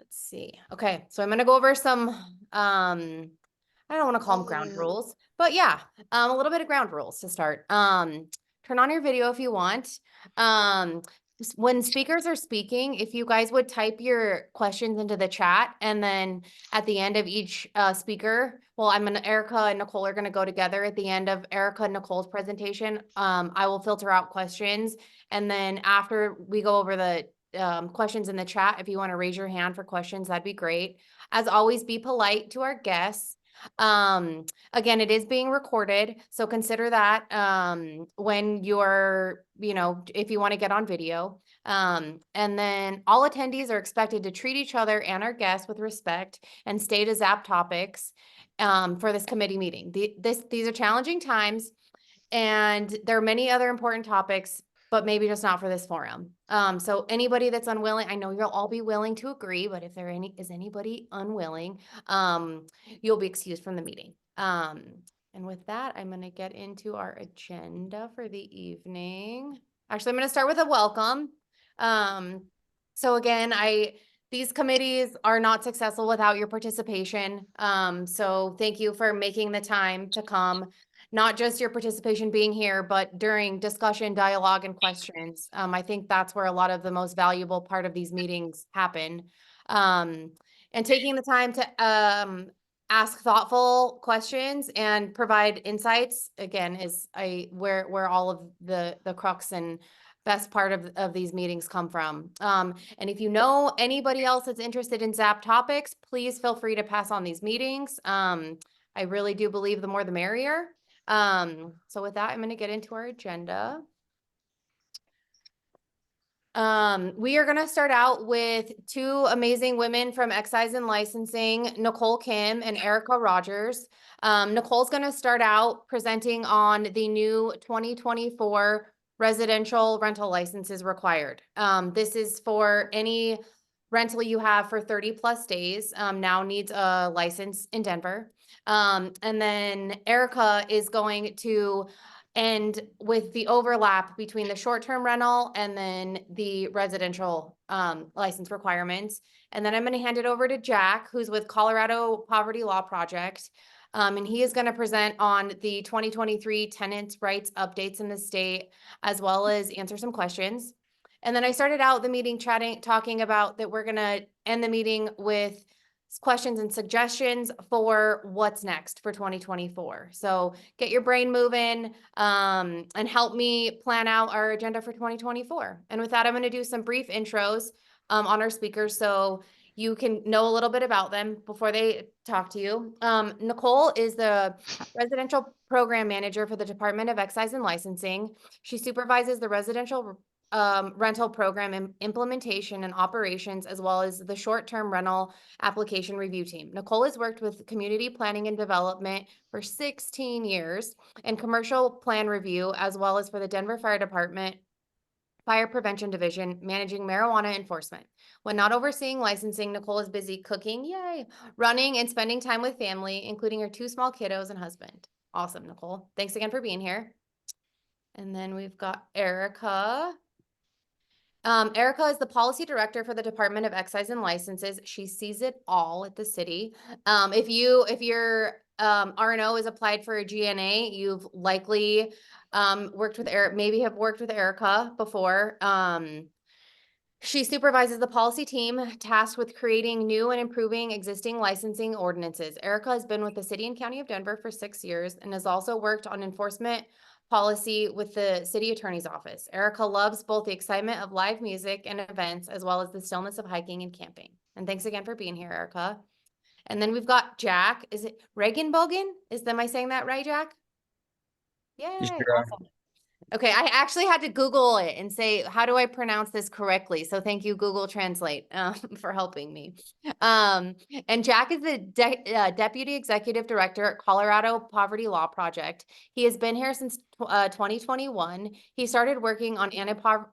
Let's see. Okay, so I'm gonna go over some, I don't want to call them ground rules, but yeah, a little bit of ground rules to start. Turn on your video if you want. When speakers are speaking, if you guys would type your questions into the chat, and then at the end of each speaker, well, Erica and Nicole are gonna go together at the end of Erica and Nicole's presentation. I will filter out questions, and then after we go over the questions in the chat, if you want to raise your hand for questions, that'd be great. As always, be polite to our guests. Again, it is being recorded, so consider that when you're, if you want to get on video. And then all attendees are expected to treat each other and our guests with respect and stay to ZAP topics for this committee meeting. These are challenging times, and there are many other important topics, but maybe just not for this forum. So anybody that's unwilling, I know you'll all be willing to agree, but if there is anybody unwilling, you'll be excused from the meeting. And with that, I'm going to get into our agenda for the evening. Actually, I'm going to start with a welcome. So again, these committees are not successful without your participation. So thank you for making the time to come. Not just your participation being here, but during discussion, dialogue, and questions. I think that's where a lot of the most valuable part of these meetings happen. And taking the time to ask thoughtful questions and provide insights, again, is where all of the crux and best part of these meetings come from. And if you know anybody else that's interested in ZAP topics, please feel free to pass on these meetings. I really do believe the more the merrier. So with that, I'm going to get into our agenda. We are going to start out with two amazing women from Excise and Licensing, Nicole Kim and Erica Rogers. Nicole's going to start out presenting on the new 2024 residential rental licenses required. This is for any rental you have for 30 plus days, now needs a license in Denver. And then Erica is going to end with the overlap between the short-term rental and then the residential license requirements. And then I'm going to hand it over to Jack, who's with Colorado Poverty Law Project. And he is going to present on the 2023 tenants' rights updates in the state, as well as answer some questions. And then I started out the meeting talking about that we're going to end the meeting with questions and suggestions for what's next for 2024. So get your brain moving and help me plan out our agenda for 2024. And with that, I'm going to do some brief intros on our speakers so you can know a little bit about them before they talk to you. Nicole is the residential program manager for the Department of Excise and Licensing. She supervises the residential rental program implementation and operations, as well as the short-term rental application review team. Nicole has worked with community planning and development for 16 years and commercial plan review, as well as for the Denver Fire Department Fire Prevention Division, managing marijuana enforcement. When not overseeing licensing, Nicole is busy cooking, yay, running, and spending time with family, including her 2 small kiddos and husband. Awesome, Nicole. Thanks again for being here. And then we've got Erica. Erica is the policy director for the Department of Excise and Licenses. She sees it all at the city. If your R&O is applied for a GNA, you've likely worked with maybe have worked with Erica before. She supervises the policy team tasked with creating new and improving existing licensing ordinances. Erica has been with the city and county of Denver for 6 years and has also worked on enforcement policy with the city attorney's office. Erica loves both the excitement of live music and events, as well as the stillness of hiking and camping. And thanks again for being here, Erica. And then we've got Jack. Is it Regenbogen? Am I saying that right, Jack? Yay, sure. awesome. Okay, I actually had to Google it and say, how do I pronounce this correctly? So thank you, Google Translate, for helping me. And Jack is the Deputy Executive Director at Colorado Poverty Law Project. He has been here since 2021. He started working on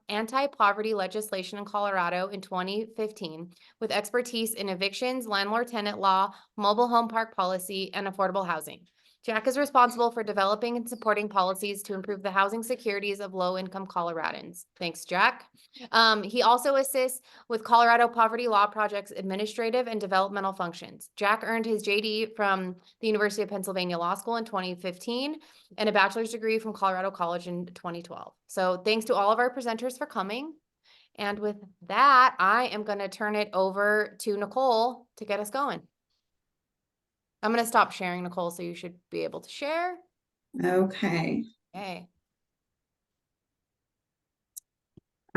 anti-poverty legislation in Colorado in 2015 with expertise in evictions, landlord-tenant law, mobile home park policy, and affordable housing. Jack is responsible for developing and supporting policies to improve the housing securities of low-income Coloradans. Thanks, Jack. He also assists with Colorado Poverty Law Project's administrative and developmental functions. Jack earned his JD from the University of Pennsylvania Law School in 2015 and a bachelor's degree from Colorado College in 2012. So thanks to all of our presenters for coming. And with that, I am going to turn it over to Nicole to get us going. I'm going to stop sharing, Nicole, so you should be able to share. Okay. Okay.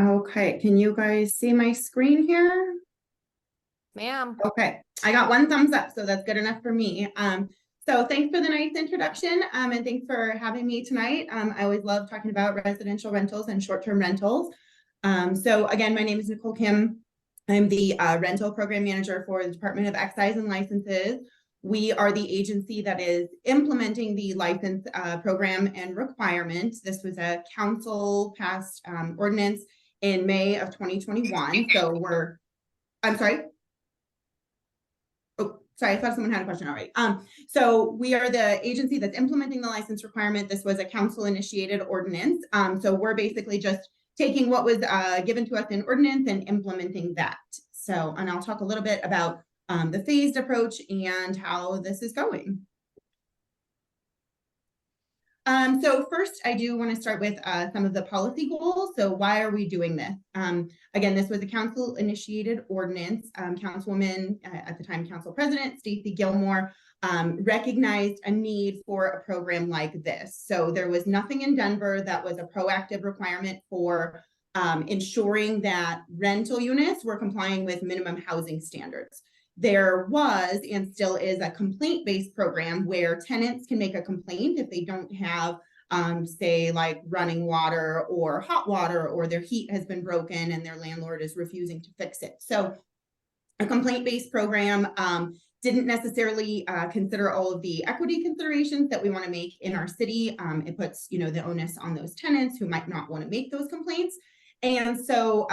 Okay, can you guys see my screen here? Ma'am. Okay, I got one thumbs up, so that's good enough for me. So thanks for the nice introduction, and thanks for having me tonight. I always love talking about residential rentals and short-term rentals. So again, my name is Nicole Kim. I'm the rental program manager for the Department of Excise and Licenses. We are the agency that is implementing the license program and requirements. This was a council passed ordinance in May of 2021. So I'm sorry. Oh, sorry, I thought someone had a question already. So we are the agency that's implementing the license requirement. This was a council initiated ordinance. So we're basically just taking what was given to us in ordinance and implementing that. So, and I'll talk a little bit about the phased approach and how this is going. So first, I do want to start with some of the policy goals. So why are we doing this? Again, this was a council initiated ordinance. Councilwoman, at the time, Council President Stacey Gilmore, recognized a need for a program like this. So there was nothing in Denver that was a proactive requirement for ensuring that rental units were complying with minimum housing standards. There was and still is a complaint-based program where tenants can make a complaint if they don't have, say, like running water or hot water, or their heat has been broken and their landlord is refusing to fix it. So a complaint-based program didn't necessarily consider all of the equity considerations that we want to make in our city. It puts, the onus on those tenants who might not want to make those complaints. And so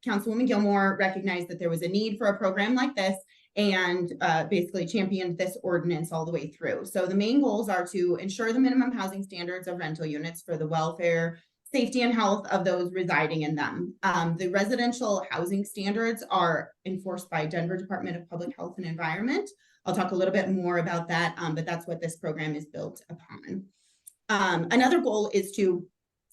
Councilwoman Gilmore recognized that there was a need for a program like this, and basically championed this ordinance all the way through. So the main goals are to ensure the minimum housing standards of rental units for the welfare, safety, and health of those residing in them. The residential housing standards are enforced by Denver Department of Public Health and Environment. I'll talk a little bit more about that, but that's what this program is built upon. Another goal is to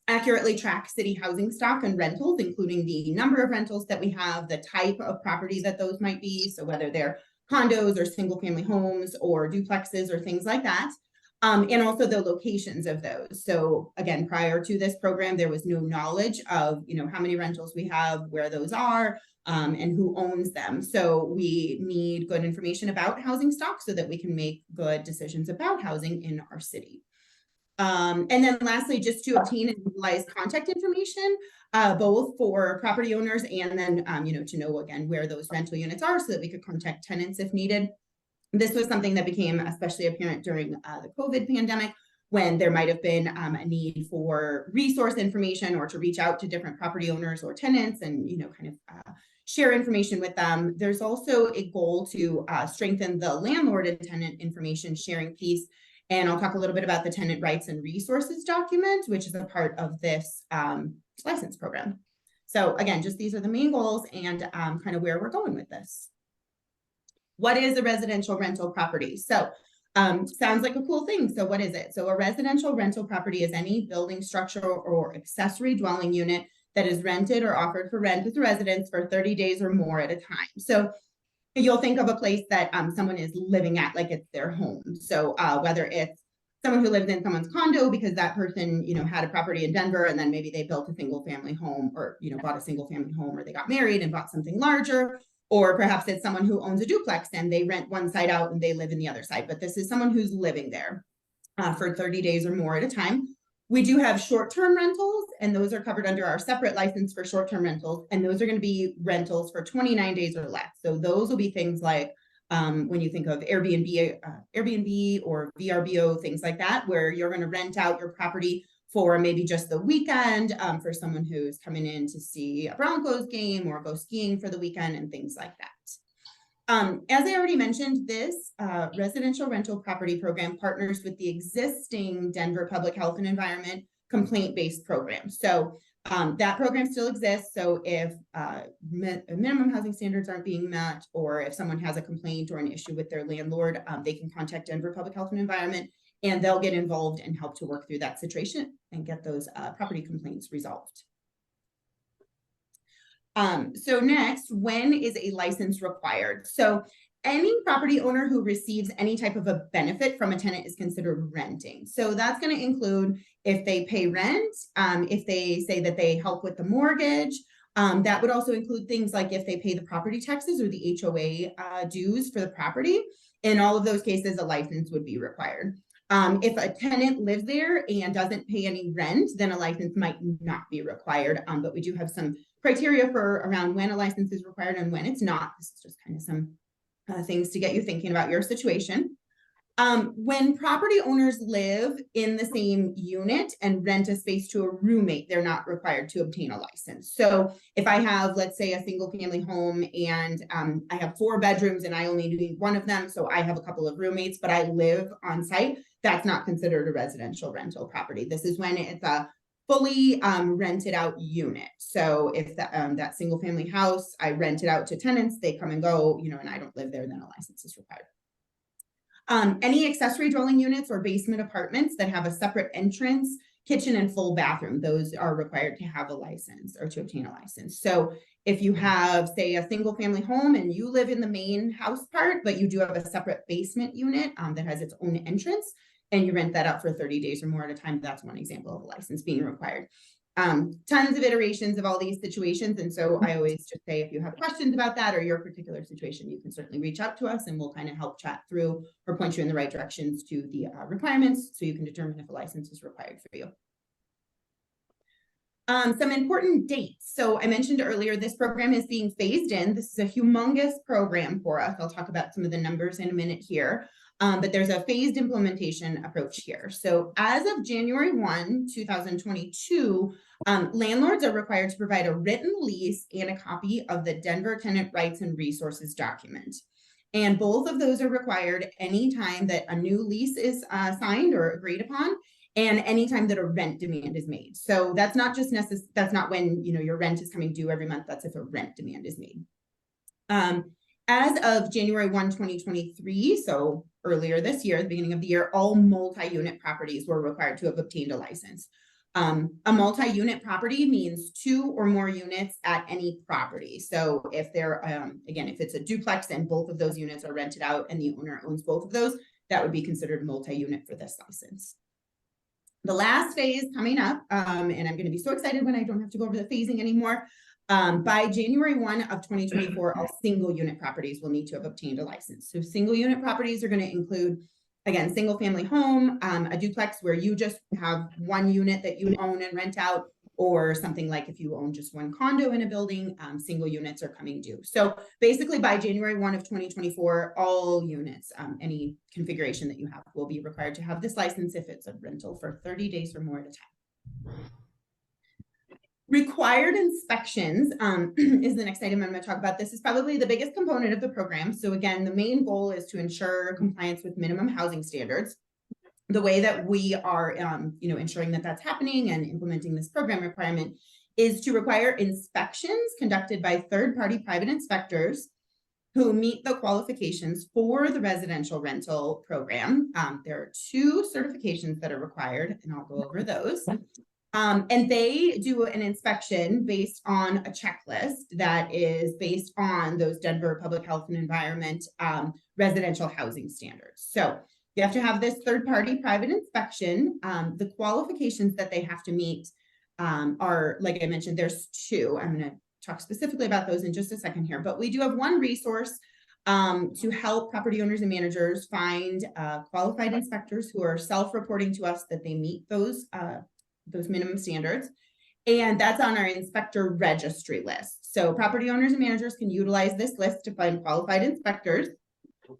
accurately track city housing stock and rentals, including the number of rentals that we have, the type of property that those might be. So whether they're condos or single family homes or duplexes or things like that. And also the locations of those. So again, prior to this program, there was no knowledge of, how many rentals we have, where those are, and who owns them. So we need good information about housing stock so that we can make good decisions about housing in our city. And then lastly, just to obtain and utilize contact information, both for property owners and then, to know again where those rental units are so that we could contact tenants if needed. This was something that became especially apparent during the COVID pandemic, when there might have been a need for resource information or to reach out to different property owners or tenants and, share information with them. There's also a goal to strengthen the landlord and tenant information sharing piece. And I'll talk a little bit about the tenant rights and resources document, which is a part of this license program. So again, just these are the main goals and kind of where we're going with this. What is a residential rental property? So sounds like a cool thing. So what is it? So a residential rental property is any building, structure, or accessory dwelling unit that is rented or offered for rent with residents for 30 days or more at a time. So you'll think of a place that someone is living at, like it's their home. So whether it's someone who lives in someone's condo because that person, had a property in Denver and then maybe they built a single family home or, bought a single family home, or they got married and bought something larger, or perhaps it's someone who owns a duplex and they rent one side out and they live in the other side. But this is someone who's living there for 30 days or more at a time. We do have short-term rentals, and those are covered under our separate license for short-term rentals. And those are going to be rentals for 29 days or less. So those will be things like when you think of Airbnb or VRBO, things like that, where you're going to rent out your property for maybe just the weekend for someone who's coming in to see a Broncos game or go skiing for the weekend and things like that. As I already mentioned, this residential rental property program partners with the existing Denver Public Health and Environment complaint-based program. So that program still exists. So if minimum housing standards aren't being met, or if someone has a complaint or an issue with their landlord, they can contact Denver Public Health and Environment, and they'll get involved and help to work through that situation and get those property complaints resolved. So next, when is a license required? So any property owner who receives any type of a benefit from a tenant is considered renting. So that's going to include if they pay rent, if they say that they help with the mortgage. That would also include things like if they pay the property taxes or the HOA dues for the property. In all of those cases, a license would be required. If a tenant lives there and doesn't pay any rent, then a license might not be required. But we do have some criteria for around when a license is required and when it's not. This is just kind of some things to get you thinking about your situation. When property owners live in the same unit and rent a space to a roommate, they're not required to obtain a license. So if I have, let's say, a single family home and I have 4 bedrooms and I only need one of them, so I have a couple of roommates, but I live on site, that's not considered a residential rental property. This is when it's a fully rented out unit. So if that single family house, I rent it out to tenants, they come and go, and I don't live there, then a license is required. Any accessory dwelling units or basement apartments that have a separate entrance, kitchen, and full bathroom, those are required to have a license or to obtain a license. So if you have, say, a single family home and you live in the main house part, but you do have a separate basement unit that has its own entrance, and you rent that out for 30 days or more at a time, that's one example of a license being required. Tons of iterations of all these situations. And so I always just say, if you have questions about that or your particular situation, you can certainly reach out to us and we'll kind of help chat through or point you in the right directions to the requirements so you can determine if a license is required for you. Some important dates. So I mentioned earlier, this program is being phased in. This is a humongous program for us. I'll talk about some of the numbers in a minute here. But there's a phased implementation approach here. So as of January 1, 2022, landlords are required to provide a written lease and a copy of the Denver Tenant Rights and Resources document. And both of those are required anytime that a new lease is signed or agreed upon, and anytime that a rent demand is made. So that's not just that's not when your rent is coming due every month. That's if a rent demand is made. As of January 1, 2023, so earlier this year, at the beginning of the year, all multi-unit properties were required to have obtained a license. A multi-unit property means 2 or more units at any property. So if they're, again, if it's a duplex and both of those units are rented out and the owner owns both of those, that would be considered multi-unit for this license. The last phase coming up, and I'm going to be so excited when I don't have to go over the phasing anymore. By January 1 of 2024, all single unit properties will need to have obtained a license. So single unit properties are going to include, again, single family home, a duplex where you just have one unit that you own and rent out, or something like if you own just one condo in a building, single units are coming due. So basically by January 1 of 2024, all units, any configuration that you have will be required to have this license if it's a rental for 30 days or more at a time. Required inspections is the next item I'm going to talk about. This is probably the biggest component of the program. So again, the main goal is to ensure compliance with minimum housing standards. The way that we are, ensuring that that's happening and implementing this program requirement is to require inspections conducted by third-party private inspectors who meet the qualifications for the residential rental program. There are 2 certifications that are required, and I'll go over those. And they do an inspection based on a checklist that is based on those Denver Public Health and Environment residential housing standards. So you have to have this third-party private inspection. The qualifications that they have to meet are, like I mentioned, there's 2. I'm going to talk specifically about those in just a second here, but we do have one resource to help property owners and managers find qualified inspectors who are self-reporting to us that they meet those minimum standards. And that's on our inspector registry list. So property owners and managers can utilize this list to find qualified inspectors.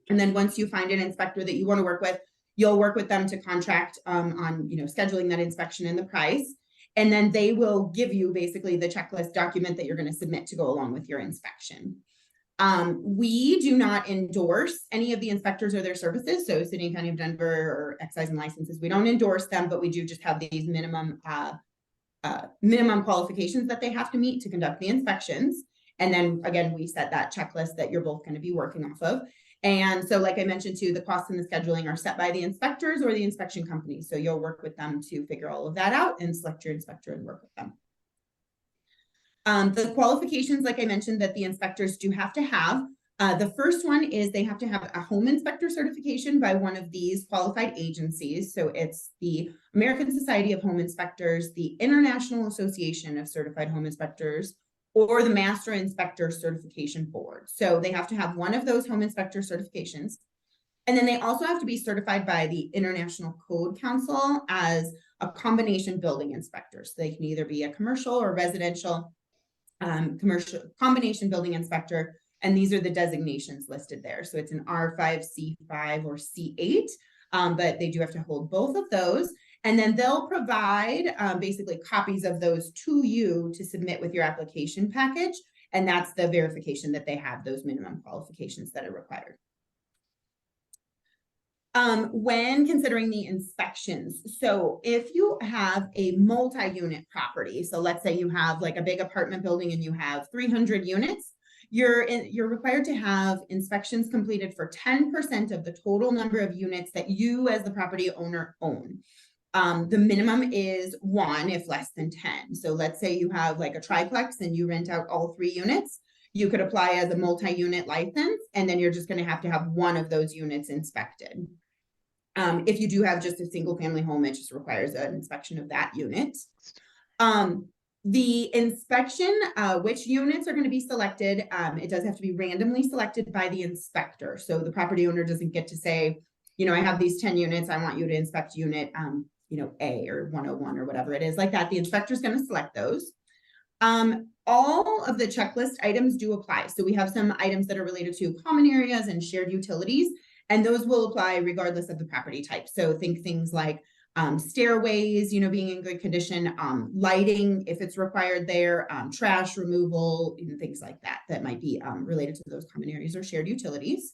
And then once you find an inspector that you want to work with, you'll work with them to contract on, scheduling that inspection and the price. And then they will give you basically the checklist document that you're going to submit to go along with your inspection. We do not endorse any of the inspectors or their services. So City and County of Denver or excise and licenses, we don't endorse them, but we do just have these minimum qualifications that they have to meet to conduct the inspections. And then again, we set that checklist that you're both going to be working off of. And so, like I mentioned too, the costs and the scheduling are set by the inspectors or the inspection company. So you'll work with them to figure all of that out and select your inspector and work with them. The qualifications, like I mentioned, that the inspectors do have to have. The first one is they have to have a home inspector certification by one of these qualified agencies. So it's the American Society of Home Inspectors, the International Association of Certified Home Inspectors, or the Master Inspector Certification Board. So they have to have one of those home inspector certifications. And then they also have to be certified by the International Code Council as a combination building inspector. So they can either be a commercial or residential commercial combination building inspector, and these are the designations listed there. So it's an R5, C5, or C8, but they do have to hold both of those. And then they'll provide basically copies of those to you to submit with your application package. And that's the verification that they have those minimum qualifications that are required. When considering the inspections, so if you have a multi-unit property, so let's say you have like a big apartment building and you have 300 units, you're required to have inspections completed for 10% of the total number of units that you as the property owner own. The minimum is 1 if less than 10. So let's say you have like a triplex and you rent out all 3 units. You could apply as a multi-unit license, and then you're just going to have one of those units inspected. If you do have just a single family home, it just requires an inspection of that unit. The inspection, which units are going to be selected, it does have to be randomly selected by the inspector. So the property owner doesn't get to say, you know, I have these 10 units, I want you to inspect unit, you know, A or 101 or whatever it is like that. The inspector is going to select those. All of the checklist items do apply. So we have some items that are related to common areas and shared utilities, and those will apply regardless of the property type. So think things like stairways, you know, being in good condition, lighting, if it's required there, trash removal, you know, things like that, that might be related to those common areas or shared utilities.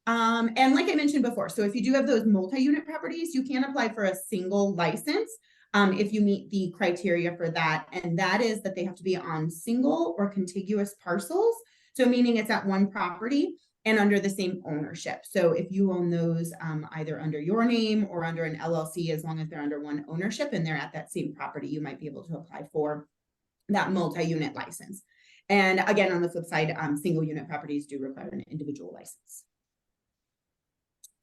And like I mentioned before, so if you do have those multi-unit properties, you can apply for a single license if you meet the criteria for that. And that is that they have to be on single or contiguous parcels. So meaning it's at one property and under the same ownership. So if you own those either under your name or under an LLC, as long as they're under one ownership and they're at that same property, you might be able to apply for that multi-unit license. And again, on the flip side, single unit properties do require an individual license.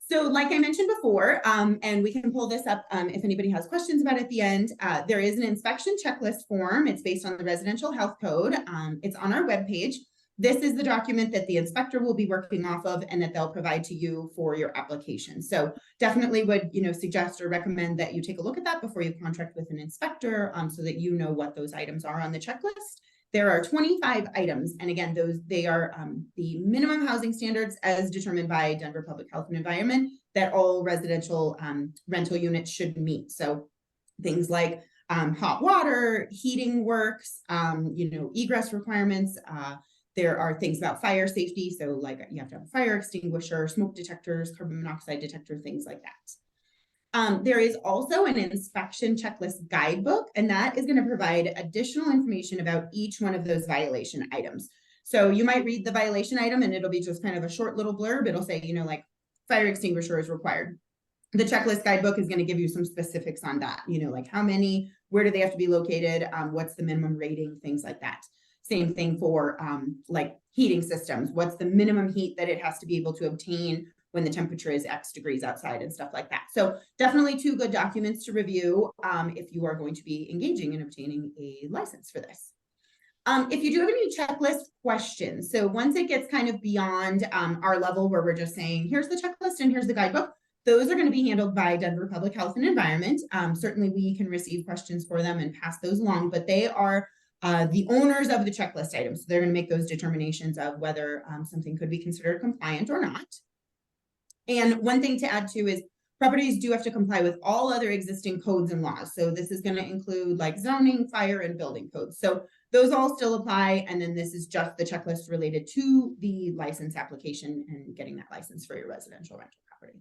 So like I mentioned before, and we can pull this up if anybody has questions about it at the end, there is an inspection checklist form. It's based on the residential health code. It's on our webpage. This is the document that the inspector will be working off of and that they'll provide to you for your application. So definitely would, you know, suggest or recommend that you take a look at that before you contract with an inspector so that you know what those items are on the checklist. There are 25 items, and again, they are the minimum housing standards as determined by Denver Public Health and Environment that all residential rental units should meet. So things like hot water, heating works, you know, egress requirements. There are things about fire safety. So like you have to have a fire extinguisher, smoke detectors, carbon monoxide detector, things like that. There is also an inspection checklist guidebook, and that is going to provide additional information about each one of those violation items. So you might read the violation item and it'll be just kind of a short little blurb. It'll say, you know, like fire extinguisher is required. The checklist guidebook is going to give you some specifics on that, you know, like how many, where do they have to be located, what's the minimum rating, things like that. Same thing for like heating systems. What's the minimum heat that it has to be able to obtain when the temperature is X degrees outside and stuff like that. So definitely 2 good documents to review if you are going to be engaging in obtaining a license for this. If you do have any checklist questions, so once it gets kind of beyond our level where we're just saying, here's the checklist and here's the guidebook, those are going to be handled by Denver Public Health and Environment. Certainly we can receive questions for them and pass those along, but they are the owners of the checklist items. So they're going to make those determinations of whether something could be considered compliant or not. And one thing to add too is properties do have to comply with all other existing codes and laws. So this is going to include like zoning, fire, and building codes. So those all still apply. And then this is just the checklist related to the license application and getting that license for your residential rental property.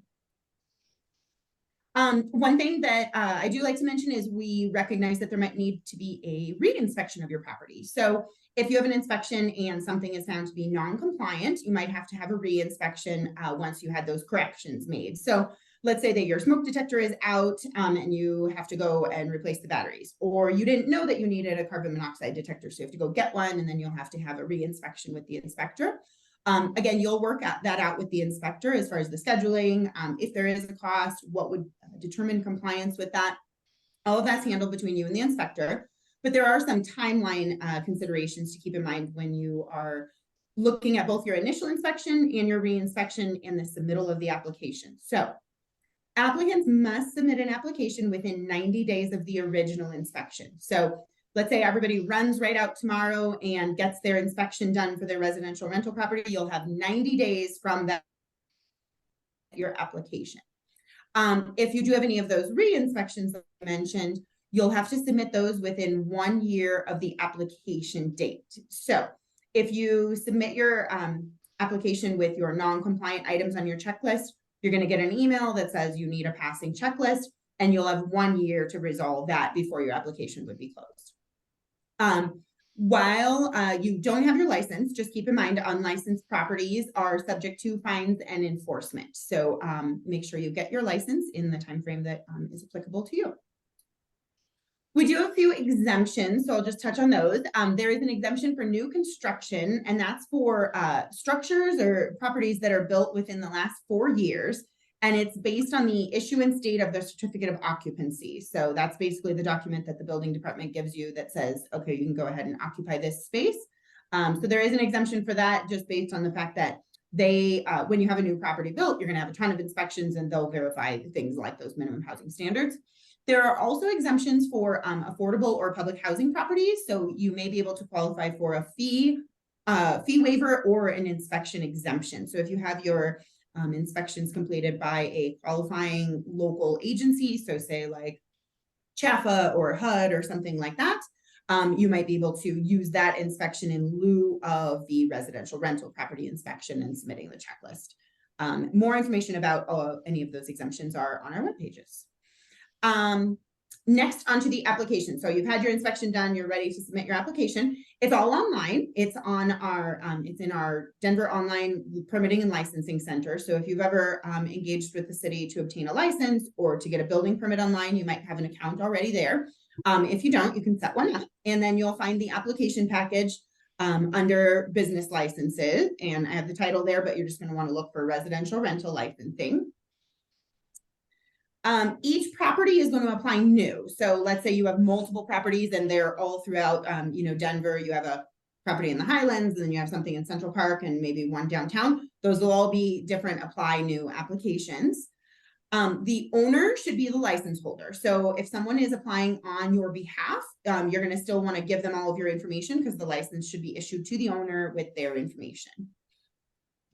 One thing that I do like to mention is we recognize that there might need to be a re-inspection of your property. So if you have an inspection and something is found to be non-compliant, you might have to have a re-inspection once you had those corrections made. So let's say that your smoke detector is out and you have to go and replace the batteries, or you didn't know that you needed a carbon monoxide detector, so you have to go get one, and then you'll have to have a re-inspection with the inspector. Again, you'll work that out with the inspector as far as the scheduling, if there is a cost, what would determine compliance with that. All of that's handled between you and the inspector, but there are some timeline considerations to keep in mind when you are looking at both your initial inspection and your re-inspection and the submittal of the application. So applicants must submit an application within 90 days of the original inspection. So let's say everybody runs right out tomorrow and gets their inspection done for their residential rental property. You'll have 90 days from that your application. If you do have any of those re-inspections that I mentioned, you'll have to submit those within 1 year of the application date. So if you submit your application with your non-compliant items on your checklist, you're going to get an email that says you need a passing checklist, and you'll have 1 year to resolve that before your application would be closed. While you don't have your license, just keep in mind unlicensed properties are subject to fines and enforcement. So make sure you get your license in the time frame that is applicable to you. We do have a few exemptions, so I'll just touch on those. There is an exemption for new construction, and that's for structures or properties that are built within the last 4 years. And it's based on the issuance date of the certificate of occupancy. So that's basically the document that the building department gives you that says, okay, you can go ahead and occupy this space. So there is an exemption for that, just based on the fact that they, when you have a new property built, you're going to have a ton of inspections, and they'll verify things like those minimum housing standards. There are also exemptions for affordable or public housing properties. So you may be able to qualify for a fee waiver or an inspection exemption. So if you have your inspections completed by a qualifying local agency, so say like CHAFA or HUD or something like that, you might be able to use that inspection in lieu of the residential rental property inspection and submitting the checklist. More information about any of those exemptions are on our web pages. Next, onto the application. So you've had your inspection done, you're ready to submit your application. It's all online. It's on our, it's in our Denver Online Permitting and Licensing Center. So if you've ever engaged with the city to obtain a license or to get a building permit online, you might have an account already there. If you don't, you can set one up, and then you'll find the application package under business licenses. And I have the title there, but you're just going to want to look for residential rental licensing. Each property is going to apply new. So let's say you have multiple properties and they're all throughout, Denver. You have a property in the Highlands, and then you have something in Central Park and maybe one downtown. Those will all be different apply new applications. The owner should be the license holder. So if someone is applying on your behalf, you're going to still want to give them all of your information, because the license should be issued to the owner with their information.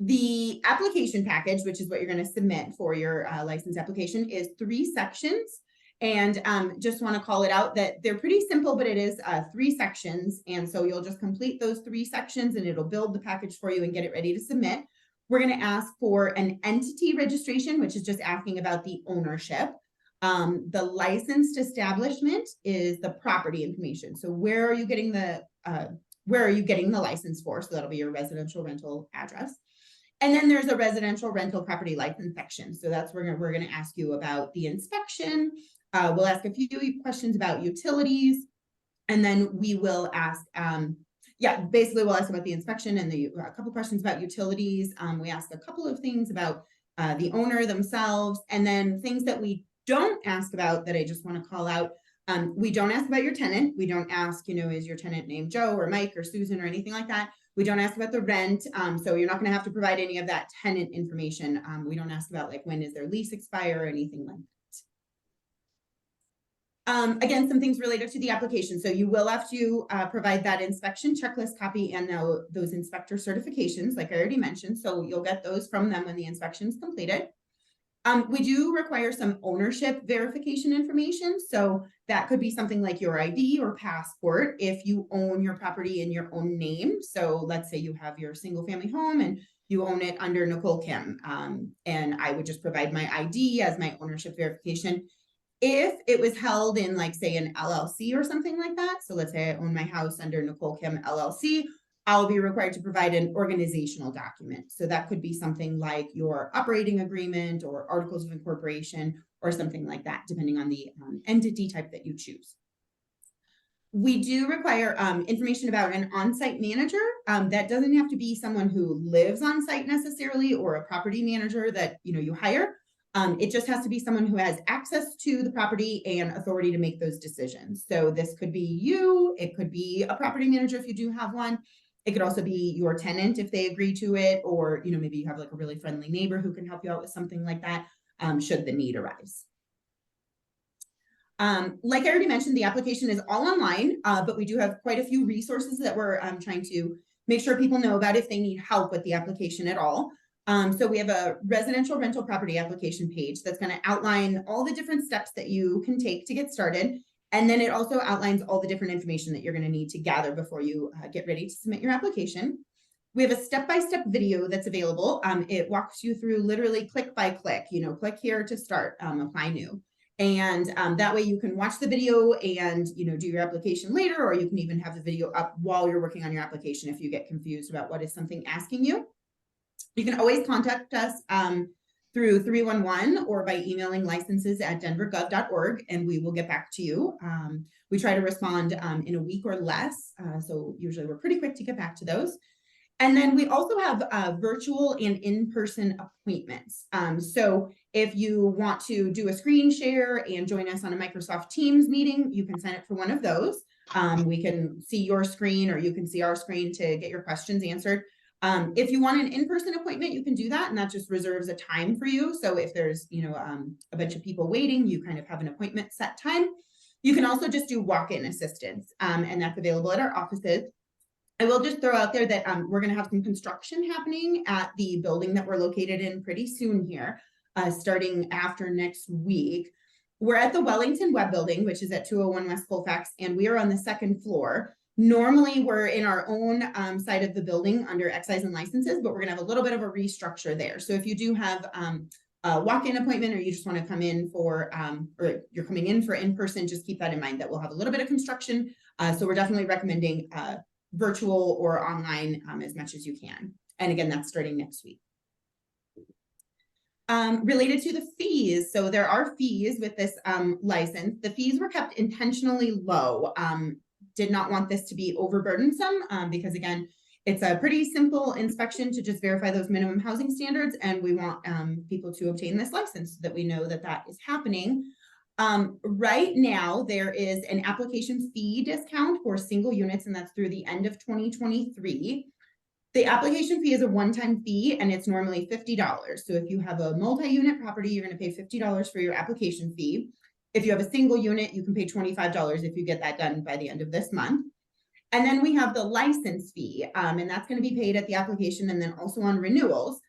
The application package, which is what you're going to submit for your license application, is 3 sections. And just want to call it out that they're pretty simple, but it is 3 sections. And so you'll just complete those 3 sections, and it'll build the package for you and get it ready to submit. We're going to ask for an entity registration, which is just asking about the ownership. The licensed establishment is the property information. So where are you getting the license for? So that'll be your residential rental address. And then there's a residential rental property license section. So that's where we're going to ask you about the inspection. We'll ask a few questions about utilities, and then we will ask, basically we'll ask about the inspection and a couple questions about utilities. We ask a couple of things about the owner themselves, and then things that we don't ask about that I just want to call out. We don't ask about your tenant. We don't ask, is your tenant named Joe or Mike or Susan or anything like that. We don't ask about the rent. So you're not going to have to provide any of that tenant information. We don't ask about like when is their lease expire or anything like that. Again, some things related to the application. So you will have to provide that inspection checklist copy and those inspector certifications, like I already mentioned. So you'll get those from them when the inspection is completed. We do require some ownership verification information. So that could be something like your ID or passport if you own your property in your own name. So let's say you have your single family home and you own it under Nicole Kim. And I would just provide my ID as my ownership verification. If it was held in, like, say, an LLC or something like that, so let's say I own my house under Nicole Kim LLC, I'll be required to provide an organizational document. So that could be something like your operating agreement or articles of incorporation or something like that, depending on the entity type that you choose. We do require information about an on-site manager. That doesn't have to be someone who lives on site necessarily, or a property manager that you hire. It just has to be someone who has access to the property and authority to make those decisions. So this could be you, it could be a property manager if you do have one. It could also be your tenant if they agree to it, or maybe you have like a really friendly neighbor who can help you out with something like that, should the need arise. Like I already mentioned, the application is all online, but we do have quite a few resources that we're trying to make sure people know about if they need help with the application at all. So we have a residential rental property application page that's going to outline all the different steps that you can take to get started. And then it also outlines all the different information that you're going to need to gather before you get ready to submit your application. We have a step-by-step video that's available. It walks you through literally click by click, click here to start, apply new. And that way you can watch the video and do your application later, or you can even have the video up while you're working on your application if you get confused about what is something asking you. You can always contact us through 311 or by emailing licenses@denvergov.org, and we will get back to you. We try to respond in a week or less, so usually we're pretty quick to get back to those. And then we also have virtual and in-person appointments. So if you want to do a screen share and join us on a Microsoft Teams meeting, you can sign up for one of those. We can see your screen, or you can see our screen to get your questions answered. If you want an in-person appointment, you can do that, and that just reserves a time for you. So if there's a bunch of people waiting, you kind of have an appointment set time. You can also just do walk-in assistance, and that's available at our offices. I will just throw out there that we're going to have some construction happening at the building that we're located in pretty soon here, starting after next week. We're at the Wellington Web Building, which is at 201 West Colfax, and we are on the second floor. Normally, we're in our own side of the building under Excise and Licenses, but we're going to have a little bit of a restructure there. So if you do have a walk-in appointment, or you just want to come in for, or you're coming in for in-person, just keep that in mind that we'll have a little bit of construction. So we're definitely recommending virtual or online as much as you can. And again, that's starting next week. Related to the fees, so there are fees with this license. The fees were kept intentionally low. Did not want this to be overburdensome because again, it's a pretty simple inspection to just verify those minimum housing standards, and we want people to obtain this license so that we know that that is happening. Right now, there is an application fee discount for single units, and that's through the end of 2023. The application fee is a one-time fee, and it's normally $50. So if you have a multi-unit property, you're going to pay $50 for your application fee. If you have a single unit, you can pay $25 if you get that done by the end of this month. And then we have the license fee, and that's going to be paid at the application and then also on renewals.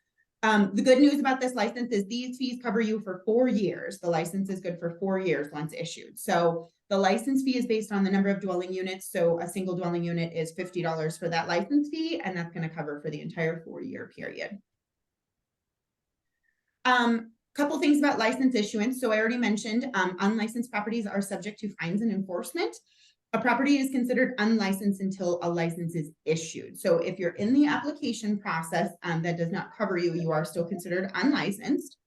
The good news about this license is these fees cover you for 4 years. The license is good for 4 years once issued. So the license fee is based on the number of dwelling units. So a single dwelling unit is $50 for that license fee, and that's going to cover for the entire 4-year period. Couple things about license issuance. So I already mentioned unlicensed properties are subject to fines and enforcement. A property is considered unlicensed until a license is issued. So if you're in the application process that does not cover you, you are still considered unlicensed.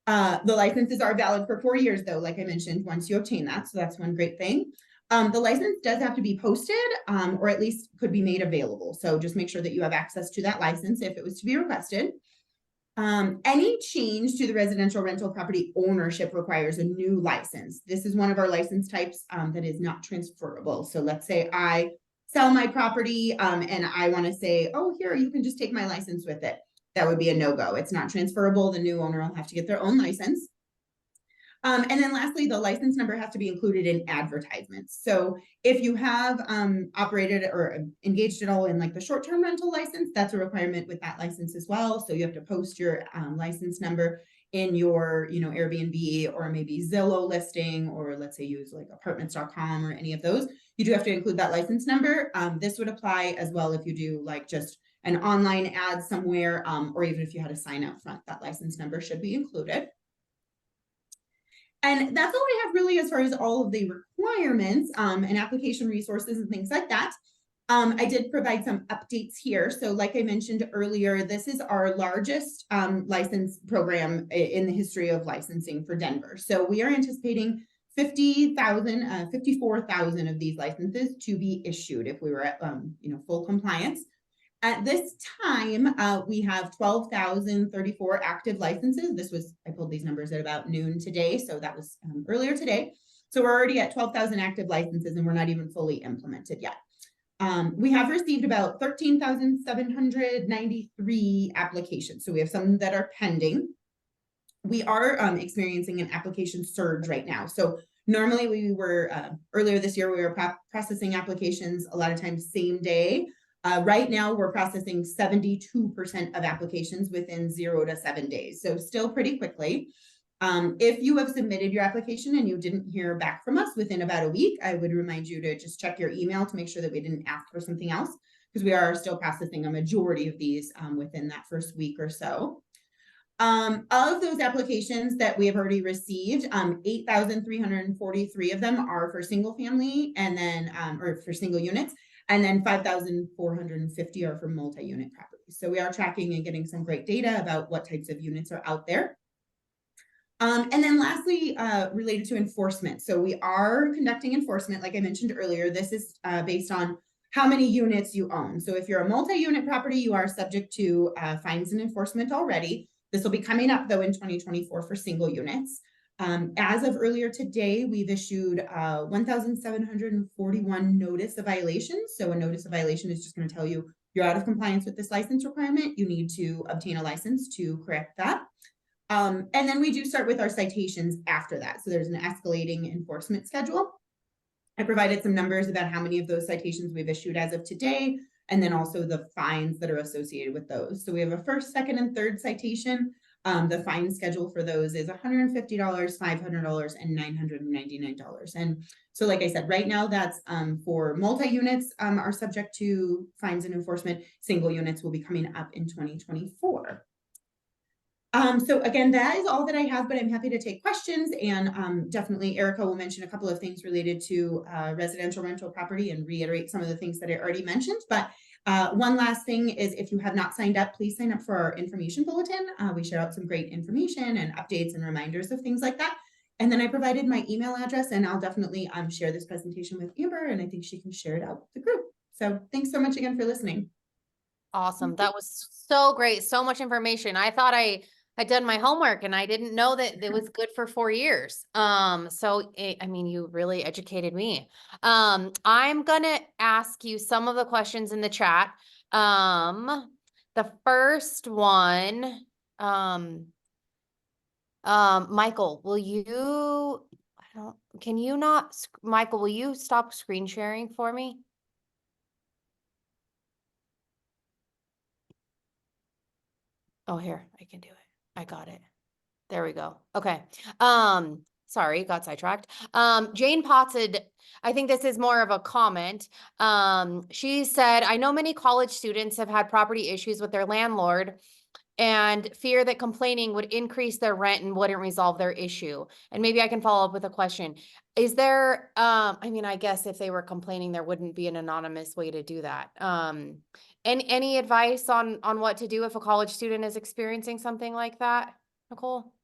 The licenses are valid for 4 years, though, like I mentioned, once you obtain that. So that's one great thing. The license does have to be posted or at least could be made available. So just make sure that you have access to that license if it was to be requested. Any change to the residential rental property ownership requires a new license. This is one of our license types that is not transferable. So let's say I sell my property and I want to say, oh, here, you can just take my license with it. That would be a no-go. It's not transferable. The new owner will have to get their own license. And then lastly, the license number has to be included in advertisements. So if you have operated or engaged at all in like the short-term rental license, that's a requirement with that license as well. So you have to post your license number in your, Airbnb or maybe Zillow listing, or let's say use like apartments.com or any of those. You do have to include that license number. This would apply as well if you do like just an online ad somewhere, or even if you had a sign up front, that license number should be included. And that's all I have really as far as all of the requirements and application resources and things like that. I did provide some updates here. So like I mentioned earlier, this is our largest license program in the history of licensing for Denver. So we are anticipating 54,000 of these licenses to be issued if we were at full compliance. At this time, we have 12,034 active licenses. I pulled these numbers at about noon today, so that was earlier today. So we're already at 12,000 active licenses and we're not even fully implemented yet. We have received about 13,793 applications. So we have some that are pending. We are experiencing an application surge right now. So normally we were, earlier this year, we were processing applications a lot of times same day. Right now, we're processing 72% of applications within 0 to 7 days. So still pretty quickly. If you have submitted your application and you didn't hear back from us within about a week, I would remind you to just check your email to make sure that we didn't ask for something else, because we are still processing a majority of these within that first week or so. Of those applications that we have already received, 8,343 of them are for single family and then, or for single units. And then 5,450 are for multi-unit properties. So we are tracking and getting some great data about what types of units are out there. And then lastly, related to enforcement. So we are conducting enforcement, like I mentioned earlier. This is based on how many units you own. So if you're a multi-unit property, you are subject to fines and enforcement already. This will be coming up though in 2024 for single units. As of earlier today, we've issued 1,741 notice of violations. So a notice of violation is just going to tell you you're out of compliance with this license requirement. You need to obtain a license to correct that. And then we do start with our citations after that. So there's an escalating enforcement schedule. I provided some numbers about how many of those citations we've issued as of today, and then also the fines that are associated with those. So we have a first, second, and third citation. The fine schedule for those is $150, $500, and $999. And so, like I said, right now that's for multi-units are subject to fines and enforcement. Single units will be coming up in 2024. So again, that is all that I have, but I'm happy to take questions, and definitely Erica will mention a couple of things related to residential rental property and reiterate some of the things that I already mentioned. But one last thing is, if you have not signed up, please sign up for our information bulletin. We share out some great information and updates and reminders of things like that. And then I provided my email address, and I'll definitely share this presentation with Amber, and I think she can share it out with the group. So thanks so much again for listening. Awesome. That was so great. So much information. I thought I had done my homework and I didn't know that it was good for 4 years. I mean, you really educated me. I'm gonna ask you some of the questions in the chat. The first one, Michael, Michael, will you stop screen sharing for me? Oh, here, I can do it. I got it. There we go. Okay. Sorry, got sidetracked. Jane Potted, I think this is more of a comment. She said, I know many college students have had property issues with their landlord and fear that complaining would increase their rent and wouldn't resolve their issue. And maybe I can follow up with a question. Is there, I mean, I guess if they were complaining, there wouldn't be an anonymous way to do that. Any advice on what to do if a college student is experiencing something like that, Nicole?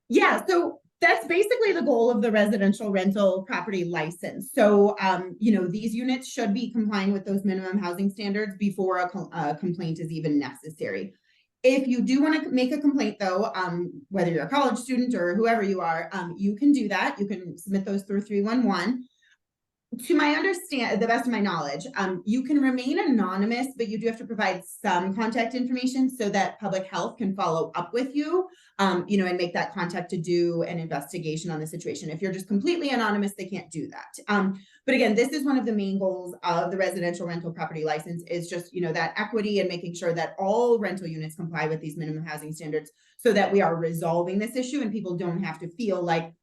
Yeah, so that's basically the goal of the residential rental property license. So, these units should be complying with those minimum housing standards before a complaint is even necessary. If you do want to make a complaint, though, whether you're a college student or whoever you are, you can do that. You can submit those through 311. To my the best of my knowledge, you can remain anonymous, but you do have to provide some contact information so that public health can follow up with you, you know, and make that contact to do an investigation on the situation. If you're just completely anonymous, they can't do that. But again, this is one of the main goals of the residential rental property license, is just, you know, that equity and making sure that all rental units comply with these minimum housing standards, so that we are resolving this issue and people don't have to feel like,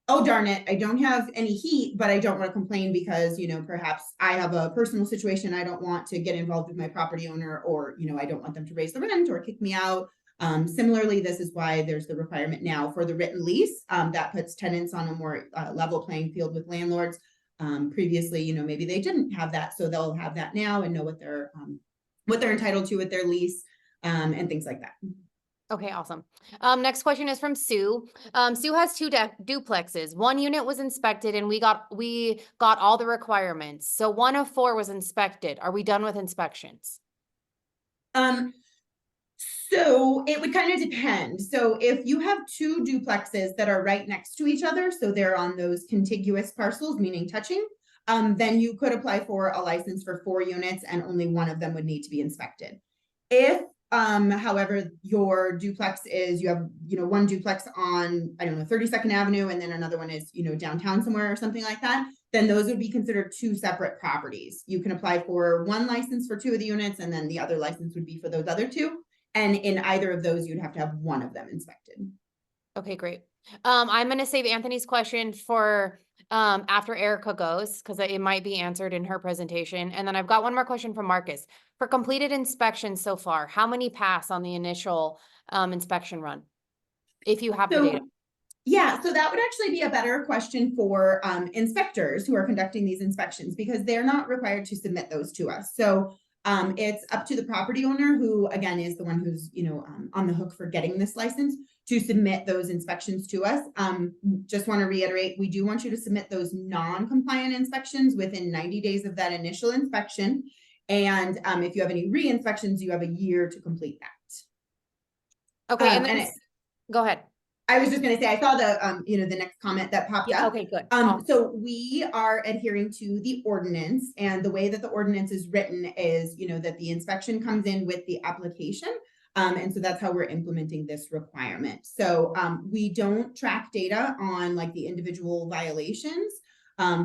oh, darn it, I don't have any heat, but I don't want to complain because, you know, perhaps I have a personal situation. I don't want to get involved with my property owner, or, you know, I don't want them to raise the rent or kick me out. Similarly, this is why there's the requirement now for the written lease, that puts tenants on a more level playing field with landlords. Previously, you know, maybe they didn't have that, so they'll have that now and know what they're entitled to with their lease, and things like that. Okay, awesome. Next question is from Sue. Sue has two duplexes. One unit was inspected and we got all the requirements. So 1 of 4 was inspected. Are we done with inspections? So it would kind of depend. So if you have 2 duplexes that are right next to each other, so they're on those contiguous parcels, meaning touching, then you could apply for a license for 4 units and only one of them would need to be inspected. If however, your duplex is, you have, you know, one duplex on, I don't know, 32nd Avenue, and then another one is, you know, downtown somewhere or something like that, then those would be considered 2 separate properties. You can apply for one license for 2 of the units, and then the other license would be for those other 2. And in either of those, you'd have to have one of them inspected. Okay, great. I'm going to save Anthony's question for after Erica goes, because it might be answered in her presentation. And then I've got one more question from Marcus. For completed inspections so far, how many pass on the initial inspection run? If you have the data. Yeah, so that would actually be a better question for inspectors who are conducting these inspections, because they're not required to submit those to us. So it's up to the property owner, who again is the one who's, you know, on the hook for getting this license, to submit those inspections to us. Just want to reiterate, we do want you to submit those non-compliant inspections within 90 days of that initial inspection. And if you have any re-inspections, you have a year to complete that. Okay, and then go ahead. I was just going to say, I saw the, you know, the next comment that popped up. Okay, good. So we are adhering to the ordinance, and the way that the ordinance is written is, you know, that the inspection comes in with the application. And so that's how we're implementing this requirement. So we don't track data on like the individual violations.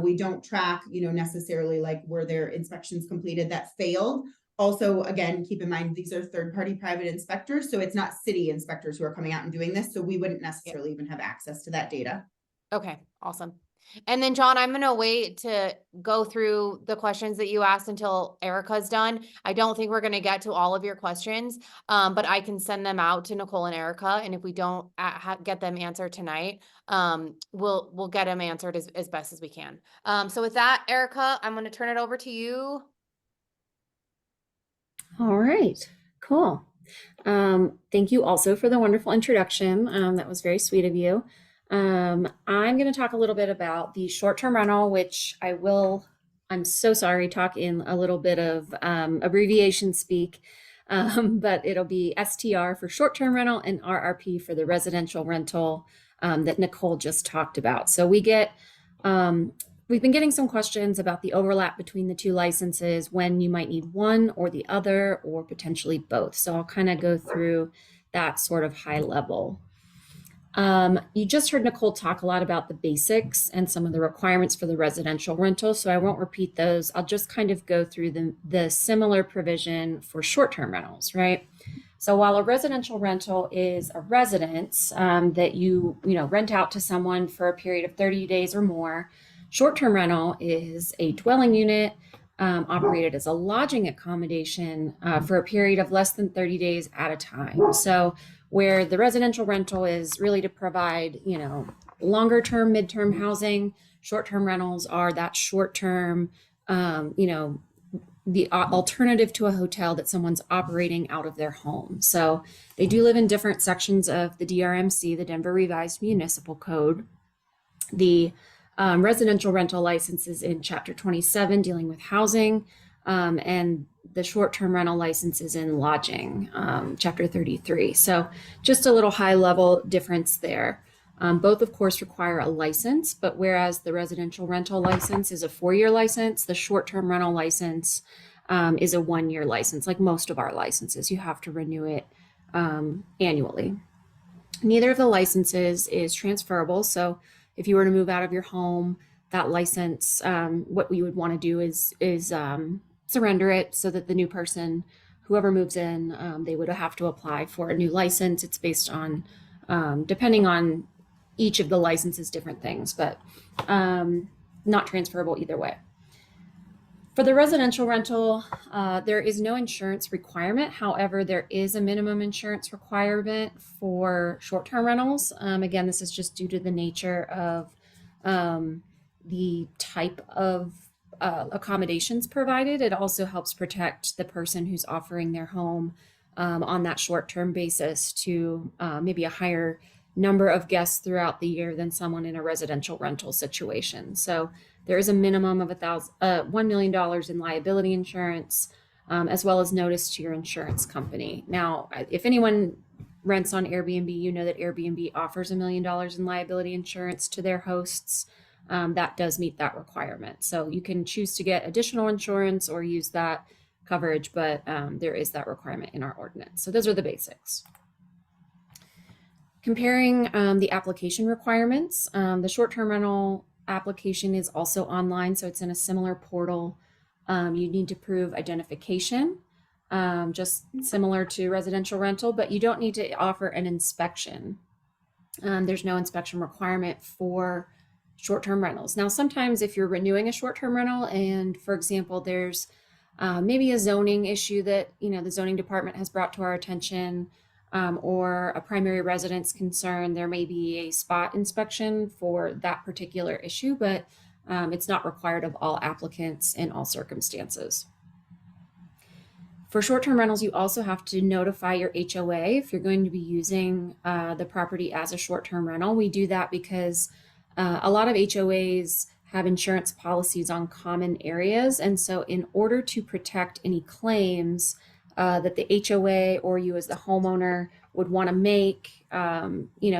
We don't track, you know, necessarily like were there inspections completed that failed. Also, again, keep in mind, these are third-party private inspectors, so it's not city inspectors who are coming out and doing this, so we wouldn't necessarily even have access to that data. Okay, awesome. And then, John, I'm going to wait to go through the questions that you asked until Erica's done. I don't think we're going to get to all of your questions, but I can send them out to Nicole and Erica, and if we don't get them answered tonight, we'll get them answered as best as we can. So with that, Erica, I'm going to turn it over to you. All right, cool. Thank you also for the wonderful introduction. That was very sweet of you. I'm going to talk a little bit about the short-term rental, which I'm so sorry, talk in a little bit of abbreviation speak, but it'll be STR for short-term rental and RRP for the residential rental that Nicole just talked about. So we've been getting some questions about the overlap between the 2 licenses, when you might need one or the other, or potentially both. So I'll kind of go through that sort of high level. You just heard Nicole talk a lot about the basics and some of the requirements for the residential rental, so I won't repeat those. I'll just kind of go through the similar provision for short-term rentals, right? So while a residential rental is a residence that you rent out to someone for a period of 30 days or more, short-term rental is a dwelling unit operated as a lodging accommodation for a period of less than 30 days at a time. So where the residential rental is really to provide, longer term, midterm housing, short-term rentals are that short-term, the alternative to a hotel that someone's operating out of their home. So they do live in different sections of the DRMC, the Denver Revised Municipal Code. The residential rental licenses in Chapter 27 dealing with housing, and the short-term rental licenses in lodging, Chapter 33. So just a little high-level difference there. Both, of course, require a license, but whereas the residential rental license is a 4-year license, the short-term rental license is a 1-year license. Like most of our licenses, you have to renew it annually. Neither of the licenses is transferable. So if you were to move out of your home, that license, what we would want to do is surrender it so that the new person, whoever moves in, they would have to apply for a new license. It's based on, depending on each of the licenses, different things, but not transferable either way. For the residential rental, there is no insurance requirement. However, there is a minimum insurance requirement for short-term rentals. Again, this is just due to the nature of the type of accommodations provided. It also helps protect the person who's offering their home on that short-term basis to maybe a higher number of guests throughout the year than someone in a residential rental situation. So there is a minimum of $1 million in liability insurance, as well as notice to your insurance company. Now, if anyone rents on Airbnb, you know that Airbnb offers $1 million in liability insurance to their hosts. That does meet that requirement. So you can choose to get additional insurance or use that coverage, but there is that requirement in our ordinance. So those are the basics. Comparing the application requirements, the short-term rental application is also online, so it's in a similar portal. You need to prove identification, just similar to residential rental, but you don't need to offer an inspection. There's no inspection requirement for short-term rentals. Now, sometimes if you're renewing a short-term rental and, for example, there's maybe a zoning issue that the zoning department has brought to our attention, or a primary residence concern, there may be a spot inspection for that particular issue, but it's not required of all applicants in all circumstances. For short-term rentals, you also have to notify your HOA if you're going to be using the property as a short-term rental. We do that because a lot of HOAs have insurance policies on common areas, and so in order to protect any claims that the HOA or you as the homeowner would want to make,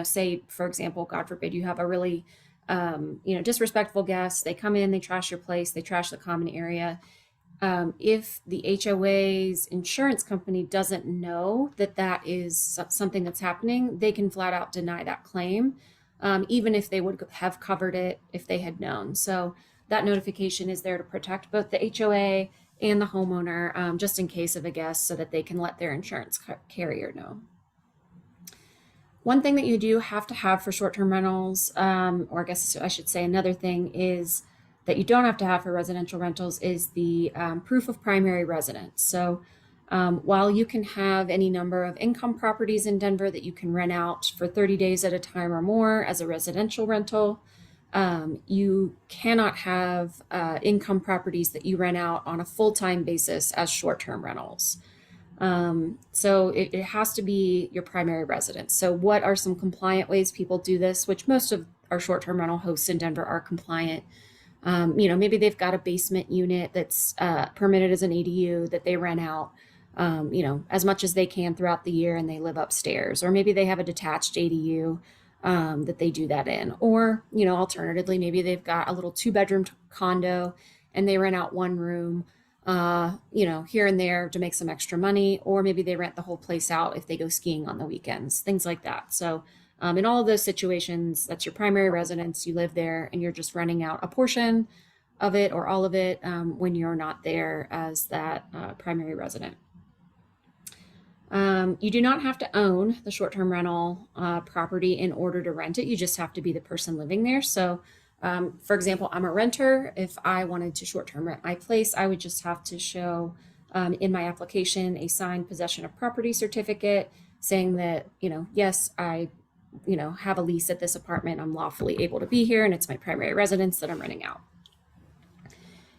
say, for example, God forbid, you have a really, disrespectful guest. They come in, they trash your place, they trash the common area. If the HOA's insurance company doesn't know that that is something that's happening, they can flat out deny that claim, even if they would have covered it if they had known. So that notification is there to protect both the HOA and the homeowner, just in case of a guest, so that they can let their insurance carrier know. One thing that you do have to have for short-term rentals, or I guess I should say another thing is that you don't have to have for residential rentals is the proof of primary residence. So while you can have any number of income properties in Denver that you can rent out for 30 days at a time or more as a residential rental, you cannot have income properties that you rent out on a full-time basis as short-term rentals. So it has to be your primary residence. So what are some compliant ways people do this, which most of our short-term rental hosts in Denver are compliant? Maybe they've got a basement unit that's permitted as an ADU that they rent out, as much as they can throughout the year, and they live upstairs. Or maybe they have a detached ADU that they do that in. Or, alternatively, maybe they've got a little 2-bedroom condo and they rent out one room, here and there to make some extra money. Or maybe they rent the whole place out if they go skiing on the weekends, things like that. So in all of those situations, that's your primary residence. You live there and you're just renting out a portion of it or all of it when you're not there as that primary resident. You do not have to own the short-term rental property in order to rent it. You just have to be the person living there. So, for example, I'm a renter. If I wanted to short-term rent my place, I would just have to show in my application a signed possession of property certificate saying that, yes, I, have a lease at this apartment. I'm lawfully able to be here and it's my primary residence that I'm renting out.